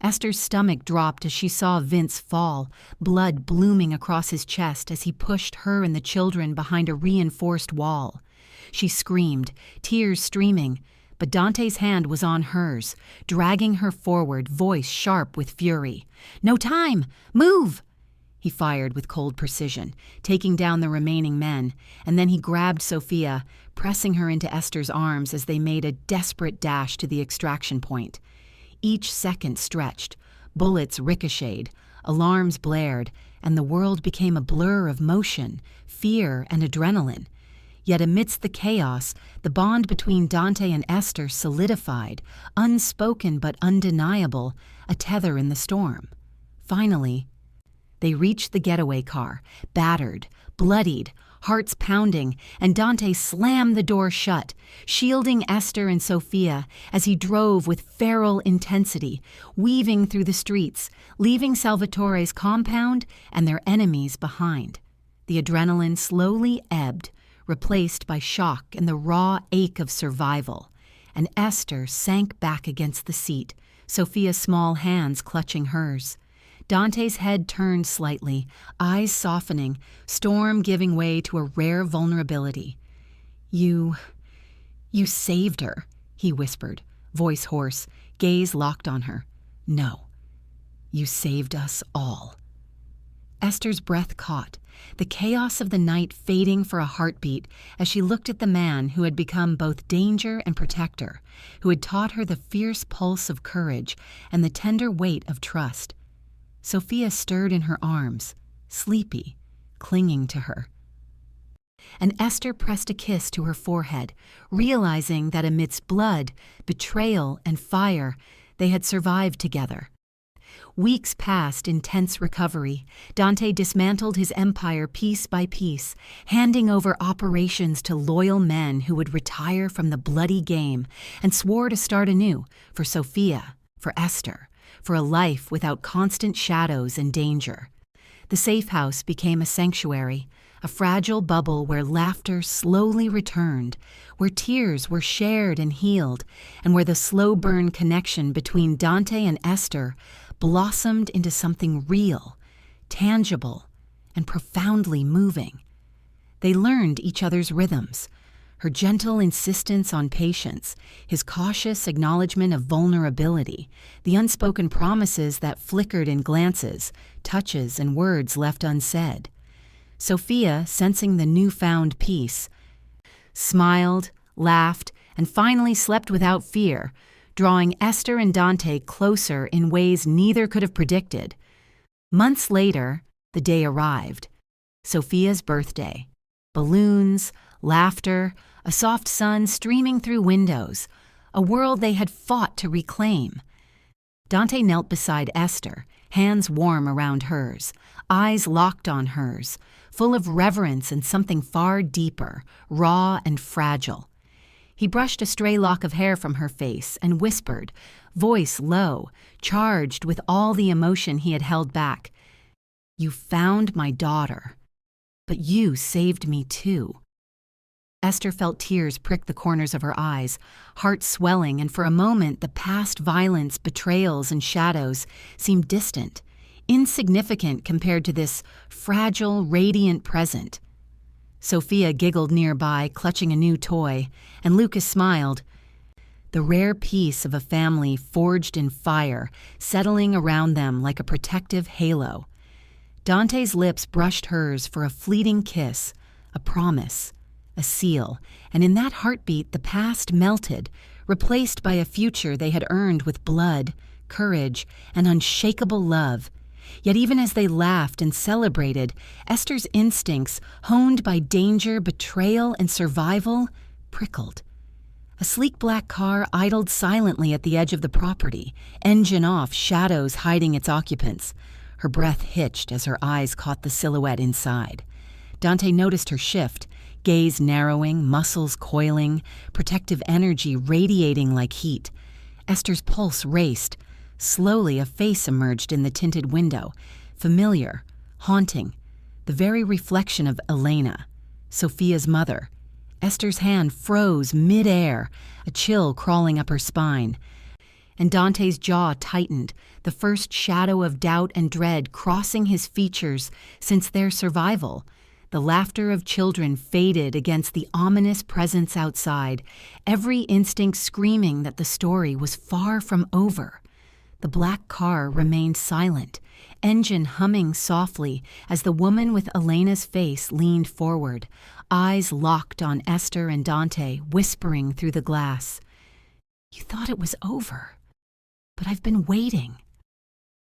Esther's stomach dropped as she saw Vince fall, blood blooming across his chest as he pushed her and the children behind a reinforced wall. She screamed, tears streaming, but Dante's hand was on hers, dragging her forward, voice sharp with fury. "No time! Move!" He fired with cold precision, taking down the remaining men, and then he grabbed Sophia, pressing her into Esther's arms as they made a desperate dash to the extraction point. Each second stretched, bullets ricocheted, alarms blared, and the world became a blur of motion, fear, and adrenaline. Yet amidst the chaos, the bond between Dante and Esther solidified, unspoken but undeniable, a tether in the storm. Finally, they reached the getaway car, battered, bloodied, hearts pounding, and Dante slammed the door shut, shielding Esther and Sophia as he drove with feral intensity, weaving through the streets, leaving Salvatore's compound and their enemies behind. The adrenaline slowly ebbed, replaced by shock and the raw ache of survival, and Esther sank back against the seat, Sophia's small hands clutching hers. Dante's head turned slightly, eyes softening, storm giving way to a rare vulnerability. You saved her," he whispered, voice hoarse, gaze locked on her. "No, you saved us all." Esther's breath caught, the chaos of the night fading for a heartbeat as she looked at the man who had become both danger and protector, who had taught her the fierce pulse of courage and the tender weight of trust. Sophia stirred in her arms, sleepy, clinging to her. And Esther pressed a kiss to her forehead, realizing that amidst blood, betrayal, and fire, they had survived together. Weeks passed in tense recovery. Dante dismantled his empire piece by piece, handing over operations to loyal men who would retire from the bloody game and swore to start anew for Sophia, for Esther, for a life without constant shadows and danger. The safe house became a sanctuary, a fragile bubble where laughter slowly returned, where tears were shared and healed, and where the slow-burn connection between Dante and Esther blossomed into something real, tangible, and profoundly moving. They learned each other's rhythms, her gentle insistence on patience, his cautious acknowledgement of vulnerability, the unspoken promises that flickered in glances, touches, and words left unsaid. Sophia, sensing the newfound peace, smiled, laughed, and finally slept without fear, drawing Esther and Dante closer in ways neither could have predicted. Months later, the day arrived. Sophia's birthday. Balloons, laughter, a soft sun streaming through windows, a world they had fought to reclaim. Dante knelt beside Esther, hands warm around hers, eyes locked on hers, full of reverence and something far deeper, raw and fragile. He brushed a stray lock of hair from her face and whispered, voice low, charged with all the emotion he had held back. "You found my daughter, but you saved me too." Esther felt tears prick the corners of her eyes, heart swelling, and for a moment the past violence, betrayals, and shadows seemed distant, insignificant compared to this fragile, radiant present. Sophia giggled nearby, clutching a new toy, and Lucas smiled. The rare peace of a family forged in fire, settling around them like a protective halo. Dante's lips brushed hers for a fleeting kiss, a promise, a seal, and in that heartbeat the past melted, replaced by a future they had earned with blood, courage, and unshakable love. Yet even as they laughed and celebrated, Esther's instincts, honed by danger, betrayal, and survival, prickled. A sleek black car idled silently at the edge of the property, engine off, shadows hiding its occupants. Her breath hitched as her eyes caught the silhouette inside. Dante noticed her shift, gaze narrowing, muscles coiling, protective energy radiating like heat. Esther's pulse raced. Slowly, a face emerged in the tinted window, familiar, haunting, the very reflection of Elena, Sophia's mother. Esther's hand froze mid-air, a chill crawling up her spine. And Dante's jaw tightened, the first shadow of doubt and dread crossing his features since their survival. The laughter of children faded against the ominous presence outside, every instinct screaming that the story was far from over. The black car remained silent, engine humming softly as the woman with Elena's face leaned forward, eyes locked on Esther and Dante, whispering through the glass. "You thought it was over, but I've been waiting."